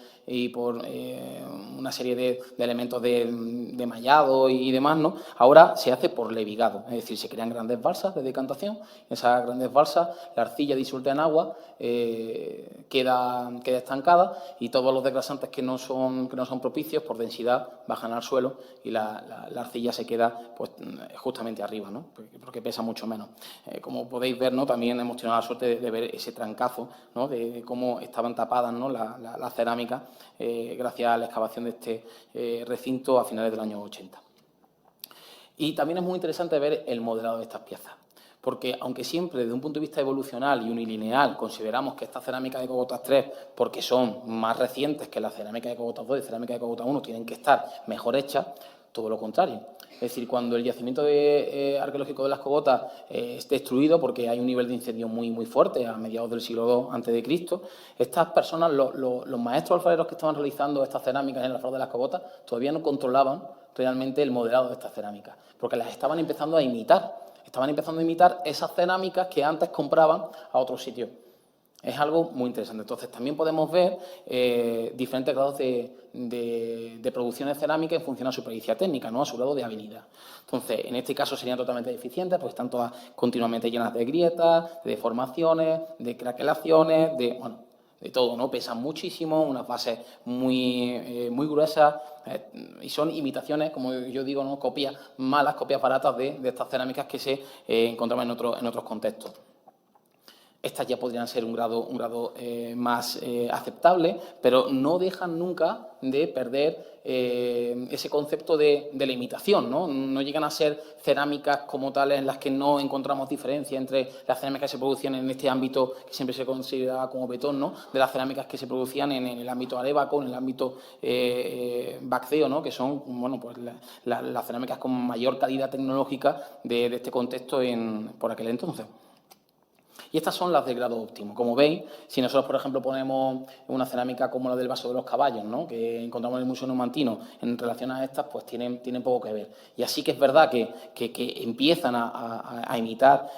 una serie de elementos de mallado y demás, ¿no? Ahora se hace por levigado, es decir, se crean grandes balsas de decantación, en esas grandes balsas la arcilla disuelta en agua queda estancada y todos los desgrasantes que no son propicios por densidad bajan al suelo y la arcilla se queda pues justamente arriba, ¿no?, porque pesa mucho menos. Como podéis ver, ¿no?, también hemos tenido la suerte de ver ese trancazo, ¿no?, de cómo estaban tapadas, ¿no?, la cerámica gracias a la excavación de este recinto a finales del año 80. Y también es muy interesante ver el modelado de estas piezas, porque aunque siempre desde un punto de vista evolucional y unilineal consideramos que estas cerámicas de Cogotas 3, porque son más recientes que la cerámica de Cogotas 2 y cerámica de Cogotas 1, tienen que estar mejor hechas, todo lo contrario. Es decir, cuando el yacimiento arqueológico de las Cogotas es destruido porque hay un nivel de incendio muy, muy fuerte a mediados del siglo II a.C., estas personas, los maestros alfareros que estaban realizando estas cerámicas en el alfaro de las Cogotas, todavía no controlaban realmente el modelado de estas cerámicas, porque las estaban empezando a imitar. Estaban empezando a imitar esas cerámicas que antes compraban a otros sitios. Es algo muy interesante. Entonces, también podemos ver diferentes grados de producción de cerámica en función a su pericia técnica, ¿no?, a su grado de habilidad. Entonces, en este caso serían totalmente deficientes, porque están todas continuamente llenas de grietas, de deformaciones, de craquelaciones, de todo, ¿no? Pesan muchísimo, unas bases muy gruesas y son imitaciones, como yo digo, ¿no?, copias malas, copias baratas de estas cerámicas que se encontraban en otros contextos. Estas ya podrían ser un grado más aceptable, pero no dejan nunca de perder ese concepto de la imitación, ¿no? No llegan a ser cerámicas como tales en las que no encontramos diferencia entre las cerámicas que se producían en este ámbito que siempre se consideraba como betón, ¿no?, de las cerámicas que se producían en el ámbito arébaco, en el ámbito vácteo, ¿no?, que son, bueno, pues las cerámicas con mayor calidad tecnológica de este contexto por aquel entonces. Y estas son las del grado óptimo. Como veis, si nosotros, por ejemplo, ponemos una cerámica como la del vaso de los caballos, ¿no?, que encontramos en el Museo Numantino, en relación a estas, pues tienen poco que ver. Y así que es verdad que empiezan a imitar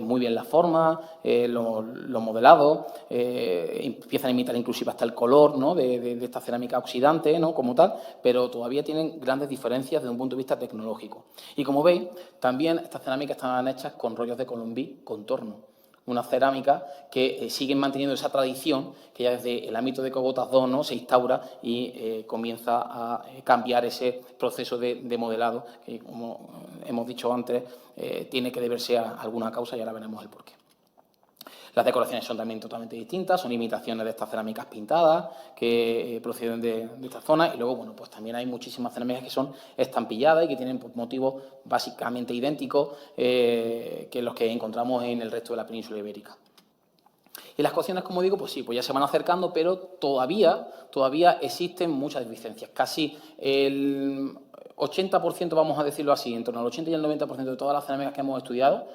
muy bien la forma, los modelados, empiezan a imitar inclusive hasta el color, ¿no?, de esta cerámica oxidante, ¿no?, como tal, pero todavía tienen grandes diferencias desde un punto de vista tecnológico. Y como veis, también estas cerámicas están hechas con rollos de colombí con torno. Una cerámica que siguen manteniendo esa tradición que ya desde el ámbito de Cogotas II, ¿no?, se instaura y comienza a cambiar ese proceso de modelado que, como hemos dicho antes, tiene que deberse a alguna causa y ahora veremos el porqué. Las decoraciones son también totalmente distintas, son imitaciones de estas cerámicas pintadas que proceden de esta zona y luego, bueno, pues también hay muchísimas cerámicas que son estampilladas y que tienen motivos básicamente idénticos que los que encontramos en el resto de la península ibérica. Y las cocciones, como digo, pues sí, pues ya se van acercando, pero todavía existen muchas deficiencias. Casi el 80%, vamos a decirlo así, en torno al 80 y el 90% de todas las cerámicas que hemos estudiado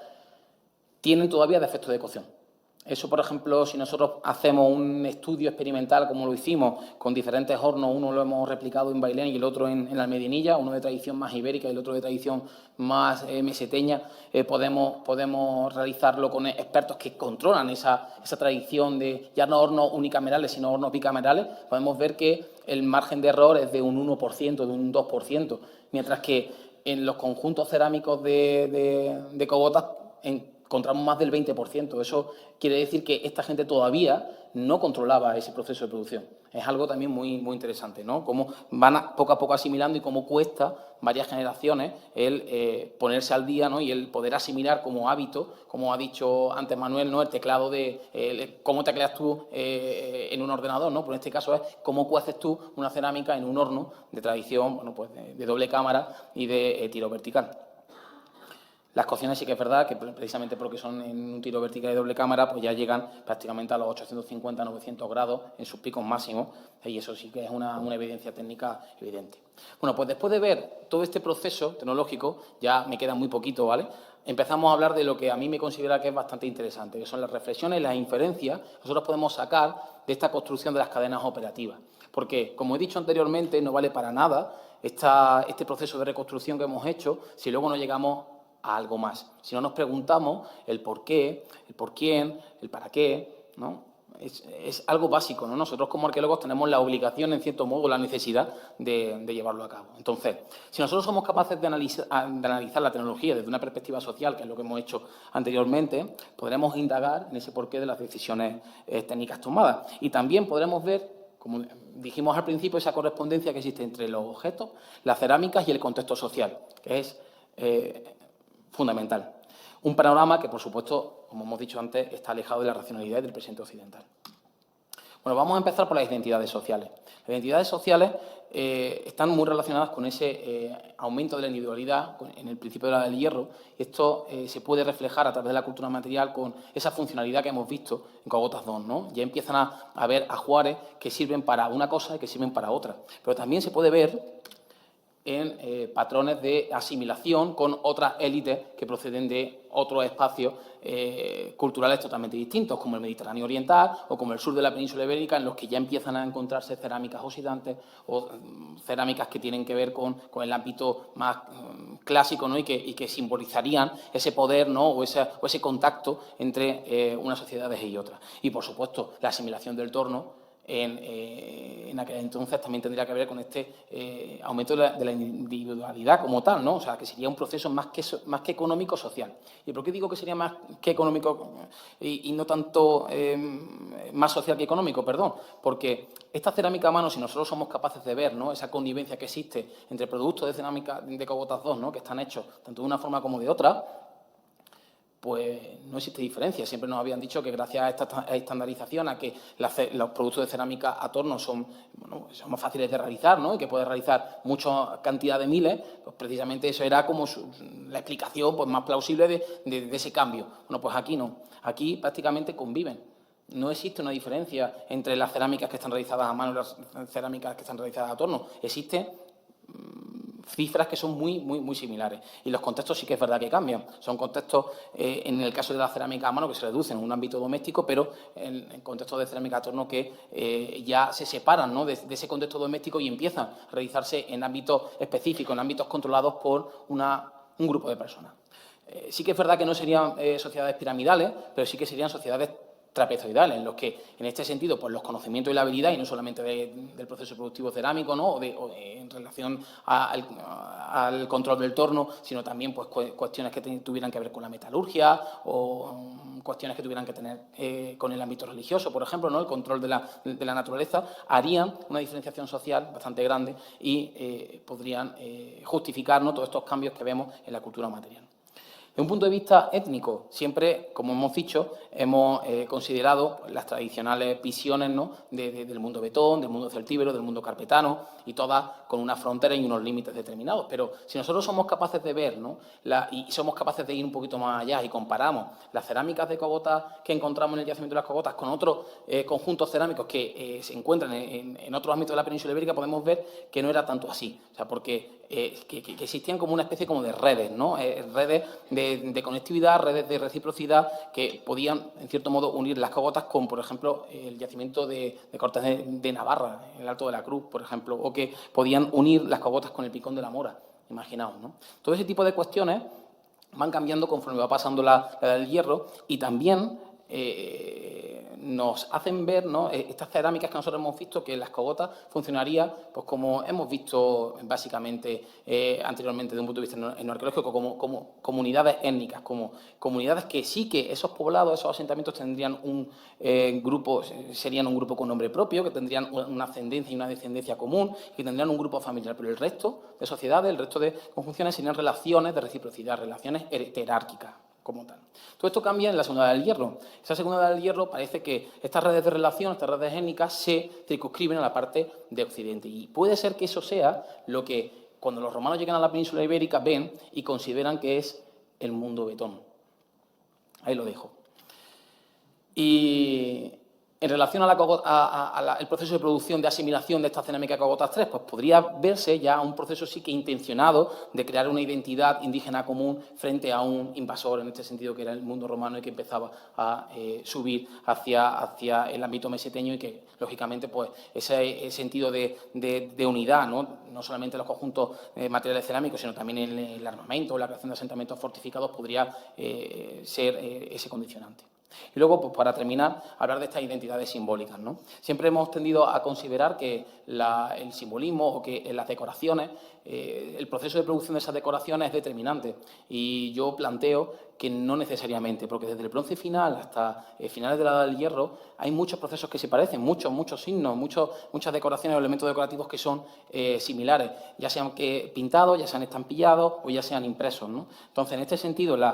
tienen todavía defectos de cocción. Eso, por ejemplo, si nosotros hacemos un estudio experimental, como lo hicimos, con diferentes hornos, uno lo hemos replicado en Bailén y el otro en la Almedinilla, uno de tradición más ibérica y el otro de tradición más meseteña, podemos realizarlo con expertos que controlan esa tradición de ya no hornos unicamerales, sino hornos bicamerales. Podemos ver que el margen de error es de un 1%, de un 2%, mientras que en los conjuntos cerámicos de Cogotas encontramos más del 20%. Eso quiere decir que esta gente todavía no controlaba ese proceso de producción. Es algo también muy interesante, ¿no? Cómo van poco a poco asimilando y cómo cuesta varias generaciones el ponerse al día, ¿no?, y el poder asimilar como hábito, como ha dicho antes Manuel, ¿no?, el teclado de cómo tecleas tú en un ordenador, ¿no? Pues en este caso es cómo cueces tú una cerámica en un horno de tradición, bueno, pues de doble cámara y de tiro vertical. Las cocciones sí que es verdad que precisamente porque son en un tiro vertical y doble cámara, pues ya llegan prácticamente a los 850-900 grados en sus picos máximos, y eso sí que es una evidencia técnica evidente. Bueno, pues después de ver todo este proceso tecnológico, ya me queda muy poquito, ¿vale? Empezamos a hablar de lo que a mí me considera que es bastante interesante, que son las reflexiones y las inferencias que nosotros podemos sacar de esta construcción de las cadenas operativas. Porque, como he dicho anteriormente, no vale para nada este proceso de reconstrucción que hemos hecho si luego no llegamos a algo más. Si no nos preguntamos el por qué, el por quién, el para qué, ¿no? Es algo básico, ¿no? Nosotros como arqueólogos tenemos la obligación, en cierto modo, la necesidad de llevarlo a cabo. Entonces, si nosotros somos capaces de analizar la tecnología desde una perspectiva social, que es lo que hemos hecho anteriormente, podremos indagar en ese porqué de las decisiones técnicas tomadas. Y también podremos ver, como dijimos al principio, esa correspondencia que existe entre los objetos, las cerámicas y el contexto social, que es fundamental. Un panorama que, por supuesto, como hemos dicho antes, está alejado de la racionalidad del presente occidental. Bueno, vamos a empezar por las identidades sociales. Las identidades sociales están muy relacionadas con ese aumento de la individualidad en el principio de la del hierro. Esto se puede reflejar a través de la cultura material con esa funcionalidad que hemos visto en Cogotas II, ¿no? Ya empiezan a ver ajuares que sirven para una cosa y que sirven para otra. Pero también se puede ver en patrones de asimilación con otras élites que proceden de otros espacios culturales totalmente distintos, como el Mediterráneo oriental o como el sur de la península ibérica, en los que ya empiezan a encontrarse cerámicas oxidantes o cerámicas que tienen que ver con el ámbito más clásico, ¿no?, y que simbolizarían ese poder, ¿no?, o ese contacto entre unas sociedades y otras. Y, por supuesto, la asimilación del torno en aquel entonces también tendría que ver con este aumento de la individualidad como tal, ¿no? O sea, que sería un proceso más que económico-social. ¿Y por qué digo que sería más que económico y no tanto más social que económico? Perdón, porque esta cerámica a mano, si nosotros somos capaces de ver, ¿no?, esa connivencia que existe entre productos de cerámica de Cogotas II, ¿no?, que están hechos tanto de una forma como de otra, pues no existe diferencia. Siempre nos habían dicho que gracias a esta estandarización, a que los productos de cerámica a torno son más fáciles de realizar, ¿no?, y que puedes realizar mucha cantidad de miles, pues precisamente eso era como la explicación pues más plausible de ese cambio. Bueno, pues aquí no. Aquí prácticamente conviven. No existe una diferencia entre las cerámicas que están realizadas a mano y las cerámicas que están realizadas a torno. Existe cifras que son muy similares. Y los contextos sí que es verdad que cambian. Son contextos, en el caso de la cerámica a mano, que se reducen en un ámbito doméstico, pero en contextos de cerámica a torno que ya se separan, ¿no?, de ese contexto doméstico y empiezan a realizarse en ámbitos específicos, en ámbitos controlados por un grupo de personas. Sí que es verdad que no serían sociedades piramidales, pero sí que serían sociedades trapezoidales, en los que, en este sentido, pues los conocimientos y la habilidad, y no solamente del proceso productivo cerámico, ¿no?, o en relación al control del torno, sino también pues cuestiones que tuvieran que ver con la metalurgia o cuestiones que tuvieran que tener con el ámbito religioso, por ejemplo, ¿no?, el control de la naturaleza, harían una diferenciación social bastante grande y podrían justificar, ¿no?, todos estos cambios que vemos en la cultura material. Desde un punto de vista étnico, siempre, como hemos dicho, hemos considerado las tradicionales visiones, ¿no?, del mundo betón, del mundo celtíbero, del mundo carpetano, y todas con una frontera y unos límites determinados. Pero si nosotros somos capaces de ver, ¿no?, y somos capaces de ir un poquito más allá y comparamos las cerámicas de cogotas que encontramos en el yacimiento de las cogotas con otros conjuntos cerámicos que se encuentran en otros ámbitos de la península ibérica, podemos ver que no era tanto así. O sea, porque que existían como una especie como de redes, ¿no?, redes de conectividad, redes de reciprocidad que podían, en cierto modo, unir las cogotas con, por ejemplo, el yacimiento de Cortes de Navarra, en el Alto de la Cruz, por ejemplo, o que podían unir las cogotas con el Picón de la Mora, imaginaos, ¿no? Todo ese tipo de cuestiones van cambiando conforme va pasando la Edad del Hierro y también nos hacen ver, ¿no?, estas cerámicas que nosotros hemos visto, que las cogotas funcionaría, pues como hemos visto básicamente anteriormente desde un punto de vista etnoarqueológico, como comunidades étnicas, como comunidades que sí que esos poblados, esos asentamientos tendrían un grupo, serían un grupo con nombre propio, que tendrían una ascendencia y una descendencia común, que tendrían un grupo familiar, pero el resto de sociedades, el resto de conjunciones serían relaciones de reciprocidad, relaciones heterárquicas como tal. Todo esto cambia en la Segunda Edad del Hierro. Esa Segunda Edad del Hierro parece que estas redes de relación, estas redes étnicas, se circunscriben a la parte de Occidente. Y puede ser que eso sea lo que, cuando los romanos llegan a la península ibérica, ven y consideran que es el mundo betón. Ahí lo dejo. Y en relación al proceso de producción, de asimilación de esta cerámica cogotas 3, pues podría verse ya un proceso sí que intencionado de crear una identidad indígena común frente a un invasor, en este sentido, que era el mundo romano y que empezaba a subir hacia el ámbito meseteño y que, lógicamente, pues ese sentido de unidad, no solamente en los conjuntos materiales cerámicos, sino también en el armamento o la creación de asentamientos fortificados, podría ser ese condicionante. Y luego, pues para terminar, hablar de estas identidades simbólicas, ¿no? Siempre hemos tendido a considerar que el simbolismo o que en las decoraciones, el proceso de producción de esas decoraciones es determinante. Y yo planteo que no necesariamente, porque desde el bronce final hasta finales de la Edad del Hierro hay muchos procesos que se parecen, muchos signos, muchas decoraciones o elementos decorativos que son similares, ya sean pintados, ya sean estampillados o ya sean impresos, ¿no? Entonces, en este sentido, el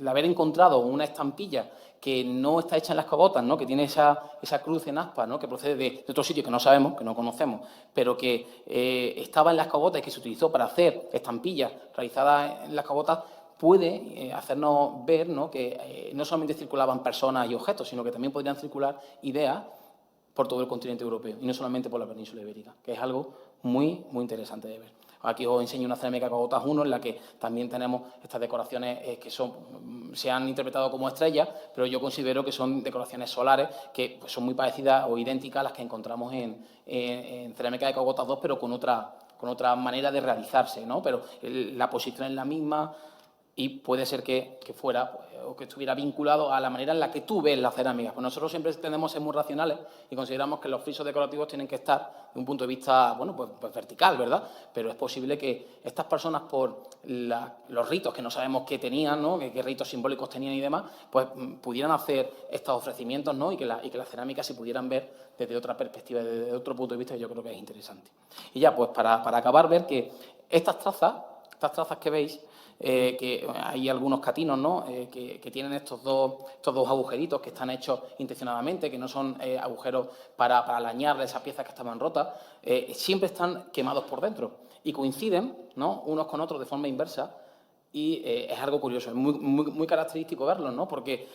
haber encontrado una estampilla que no está hecha en las cogotas, ¿no?, que tiene esa cruz en aspa, ¿no?, que procede de otro sitio que no sabemos, que no conocemos, pero que estaba en las cogotas y que se utilizó para hacer estampillas realizadas en las cogotas, puede hacernos ver, ¿no?, que no solamente circulaban personas y objetos, sino que también podrían circular ideas por todo el continente europeo y no solamente por la península ibérica, que es algo muy interesante de ver. Aquí os enseño una cerámica cogotas 1 en la que también tenemos estas decoraciones que se han interpretado como estrellas, pero yo considero que son decoraciones solares que pues, son muy parecidas o idénticas a las que encontramos en cerámica de cogotas 2, pero con otra manera de realizarse, ¿no? Pero la posición es la misma y puede ser que fuera o que estuviera vinculado a la manera en la que tú ves la cerámica. Pues nosotros siempre tendemos a ser muy racionales y consideramos que los frisos decorativos tienen que estar de un punto de vista, bueno, pues vertical, ¿verdad? Pero es posible que estas personas, por los ritos que no sabemos qué tenían, ¿no?, qué ritos simbólicos tenían y demás, pues pudieran hacer estos ofrecimientos, ¿no?, y que las cerámicas se pudieran ver desde otra perspectiva, desde otro punto de vista, que yo creo que es interesante. Y ya, pues para acabar, ver que estas trazas que veis, que hay algunos catinos, ¿no?, que tienen estos dos agujeritos que están hechos intencionadamente, que no son agujeros para arañar esas piezas que estaban rotas, siempre están quemados por dentro y coinciden, ¿no?, unos con otros de forma inversa. Y es algo curioso, es muy característico verlos, ¿no?, porque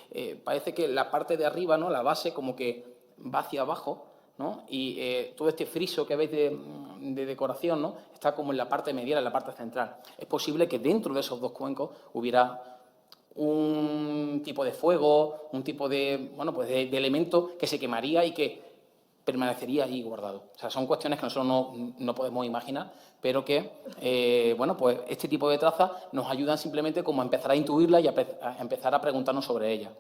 parece que la parte de arriba, ¿no?, la base, como que va hacia abajo, ¿no? Y todo este friso que veis de decoración, ¿no? Está como en la parte medial, en la parte central. Es posible que dentro de esos dos cuencos hubiera un tipo de fuego, un tipo de, bueno, pues de elemento que se quemaría y que permanecería ahí guardado. O sea, son cuestiones que nosotros no podemos imaginar, pero que, bueno, pues este tipo de trazas nos ayudan simplemente como a empezar a intuirlas y a empezar a preguntarnos sobre ellas.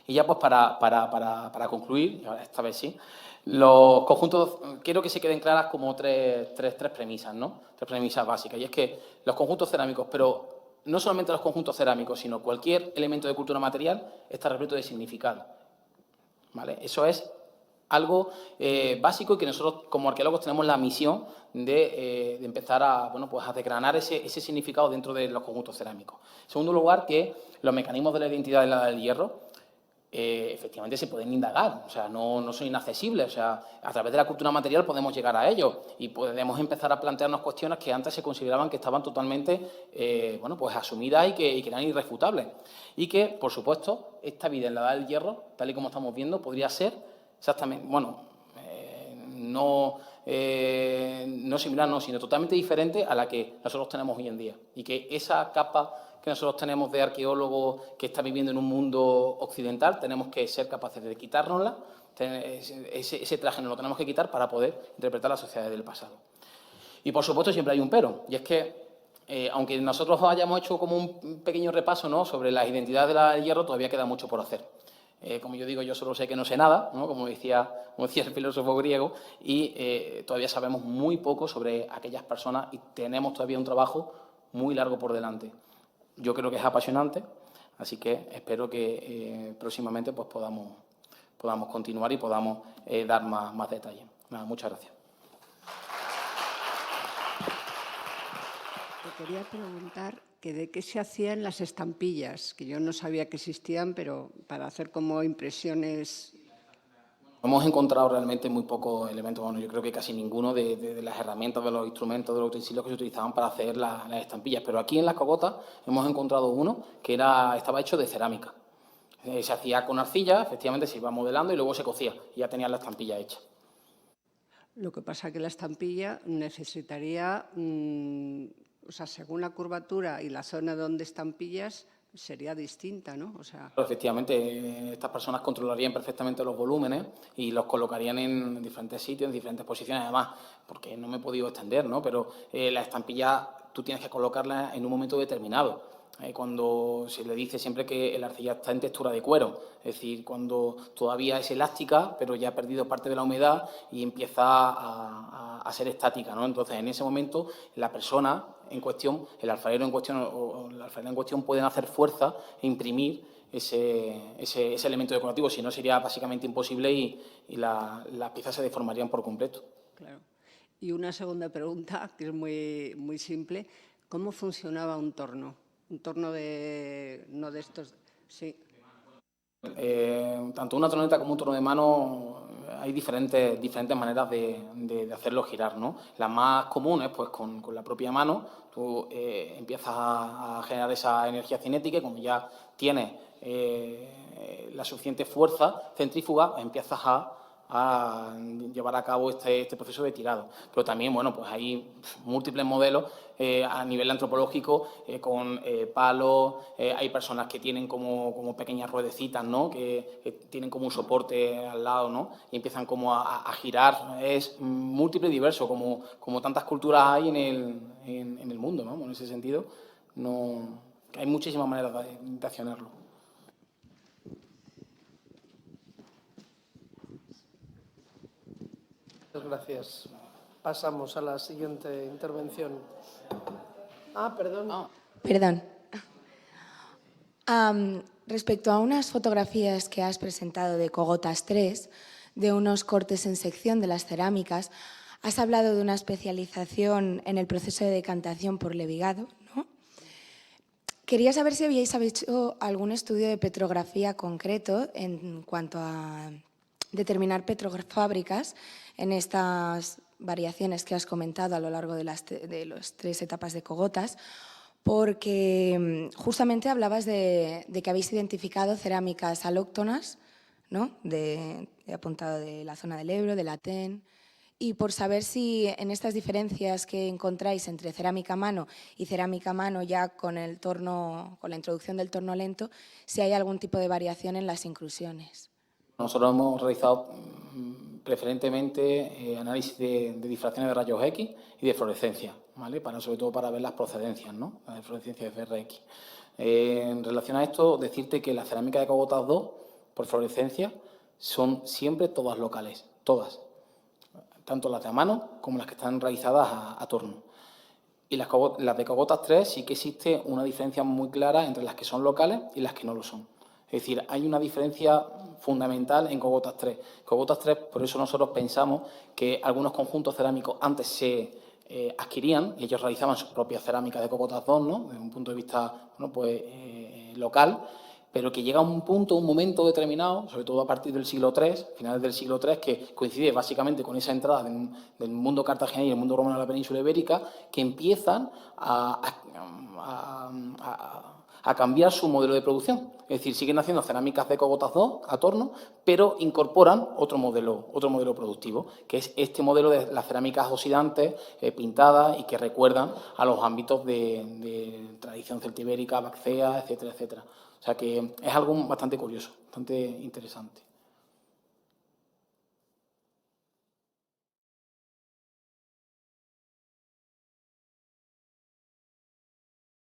Y ya pues para concluir, esta vez sí, los conjuntos, quiero que se queden claras como tres premisas, ¿no? Tres premisas básicas. Y es que los conjuntos cerámicos, pero no solamente los conjuntos cerámicos, sino cualquier elemento de cultura material está repleto de significado, ¿vale? Eso es algo básico y que nosotros como arqueólogos tenemos la misión de empezar a, bueno, pues a desgranar ese significado dentro de los conjuntos cerámicos. En segundo lugar, que los mecanismos de la identidad de la Edad del Hierro efectivamente se pueden indagar, o sea, no son inaccesibles, o sea, a través de la cultura material podemos llegar a ello y podemos empezar a plantearnos cuestiones que antes se consideraban que estaban totalmente, bueno, pues asumidas y que eran irrefutables. Y que, por supuesto, esta vida en la Edad del Hierro, tal y como estamos viendo, podría ser exactamente, bueno, no similar, no, sino totalmente diferente a la que nosotros tenemos hoy en día. Y que esa capa que nosotros tenemos de arqueólogo que está viviendo en un mundo occidental, tenemos que ser capaces de quitárnosla, ese traje nos lo tenemos que quitar para poder interpretar las sociedades del pasado. Y, por supuesto, siempre hay un pero, y es que, aunque nosotros hayamos hecho como un pequeño repaso, ¿no?, sobre las identidades de la Edad del Hierro, todavía queda mucho por hacer. Como yo digo, yo solo sé que no sé nada, ¿no?, como decía el filósofo griego, y todavía sabemos muy poco sobre aquellas personas y tenemos todavía un trabajo muy largo por delante. Yo creo que es apasionante, así que espero que próximamente pues, podamos continuar y podamos dar más detalles. Nada, muchas gracias. Te quería preguntar que de qué se hacían las estampillas, que yo no sabía que existían, pero para hacer como impresiones. Hemos encontrado realmente muy pocos elementos, bueno, yo creo que casi ninguno de las herramientas, de los instrumentos, de los utensilios que se utilizaban para hacer las estampillas. Pero aquí en las cogotas hemos encontrado uno que estaba hecho de cerámica. Se hacía con arcilla, efectivamente se iba modelando y luego se cocía y ya tenían la estampilla hecha. Lo que pasa es que la estampilla necesitaría, o sea, según la curvatura y la zona donde estampillas, sería distinta, ¿no? O sea. Efectivamente, estas personas controlarían perfectamente los volúmenes y los colocarían en diferentes sitios, en diferentes posiciones, además, porque no me he podido extender, ¿no? Pero la estampilla tú tienes que colocarla en un momento determinado. Cuando se le dice siempre que la arcilla está en textura de cuero, es decir, cuando todavía es elástica, pero ya ha perdido parte de la humedad y empieza a ser estática, ¿no? Entonces, en ese momento, la persona en cuestión, el alfarero en cuestión o la alfarera en cuestión pueden hacer fuerza e imprimir ese elemento decorativo, si no sería básicamente imposible y las piezas se deformarían por completo. Claro. Y una segunda pregunta, que es muy, muy simple. ¿Cómo funcionaba un torno? Un torno no de estos. Sí. Tanto una troneta como un torno de mano hay diferentes maneras de hacerlo girar, ¿no? Las más comunes, pues con la propia mano, tú empiezas a generar esa energía cinética y como ya tienes la suficiente fuerza centrífuga, empiezas a llevar a cabo este proceso de tirado. Pero también, bueno, pues hay múltiples modelos a nivel antropológico con palos, hay personas que tienen como pequeñas ruedecitas, ¿no?, que tienen como un soporte al lado, ¿no?, y empiezan como a girar. Es múltiple y diverso, como tantas culturas hay en el mundo, ¿no? En ese sentido, hay muchísimas maneras de accionarlo. Muchas gracias. Pasamos a la siguiente intervención. Perdón. Perdón. Respecto a unas fotografías que has presentado de Cogotas 3, de unos cortes en sección de las cerámicas, has hablado de una especialización en el proceso de decantación por levigado, ¿no? Quería saber si habíais hecho algún estudio de petrografía concreto en cuanto a determinar petrofábricas en estas variaciones que has comentado a lo largo de las 3 etapas de Cogotas, porque justamente hablabas de que habéis identificado cerámicas alóctonas, ¿no? He apuntado de la zona del Ebro, del Aten, y por saber si en estas diferencias que encontráis entre cerámica a mano y cerámica a mano ya con el torno, con la introducción del torno lento, si hay algún tipo de variación en las inclusiones. Nosotros hemos realizado preferentemente análisis de difracciones de rayos X y de fluorescencia, ¿vale? Sobre todo para ver las procedencias, ¿no? La de fluorescencia de FRX. En relación a esto, decirte que las cerámicas de cogotas 2, por fluorescencia, son siempre todas locales, todas. Tanto las de a mano como las que están realizadas a torno. Y las de cogotas 3 sí que existe una diferencia muy clara entre las que son locales y las que no lo son. Es decir, hay una diferencia fundamental en cogotas 3. Cogotas 3, por eso nosotros pensamos que algunos conjuntos cerámicos antes se adquirían y ellos realizaban sus propias cerámicas de cogotas 2, ¿no? Desde un punto de vista local, pero que llega un momento determinado, sobre todo a partir del siglo III, finales del siglo III, que coincide básicamente con esa entrada del mundo cartaginés y el mundo romano a la península ibérica, que empiezan a cambiar su modelo de producción. Es decir, siguen haciendo cerámicas de cogotas 2 a torno, pero incorporan otro modelo productivo, que es este modelo de las cerámicas oxidantes, pintadas y que recuerdan a los ámbitos de tradición celtibérica, vaccea, etcétera, etcétera. O sea que es algo bastante curioso, bastante interesante.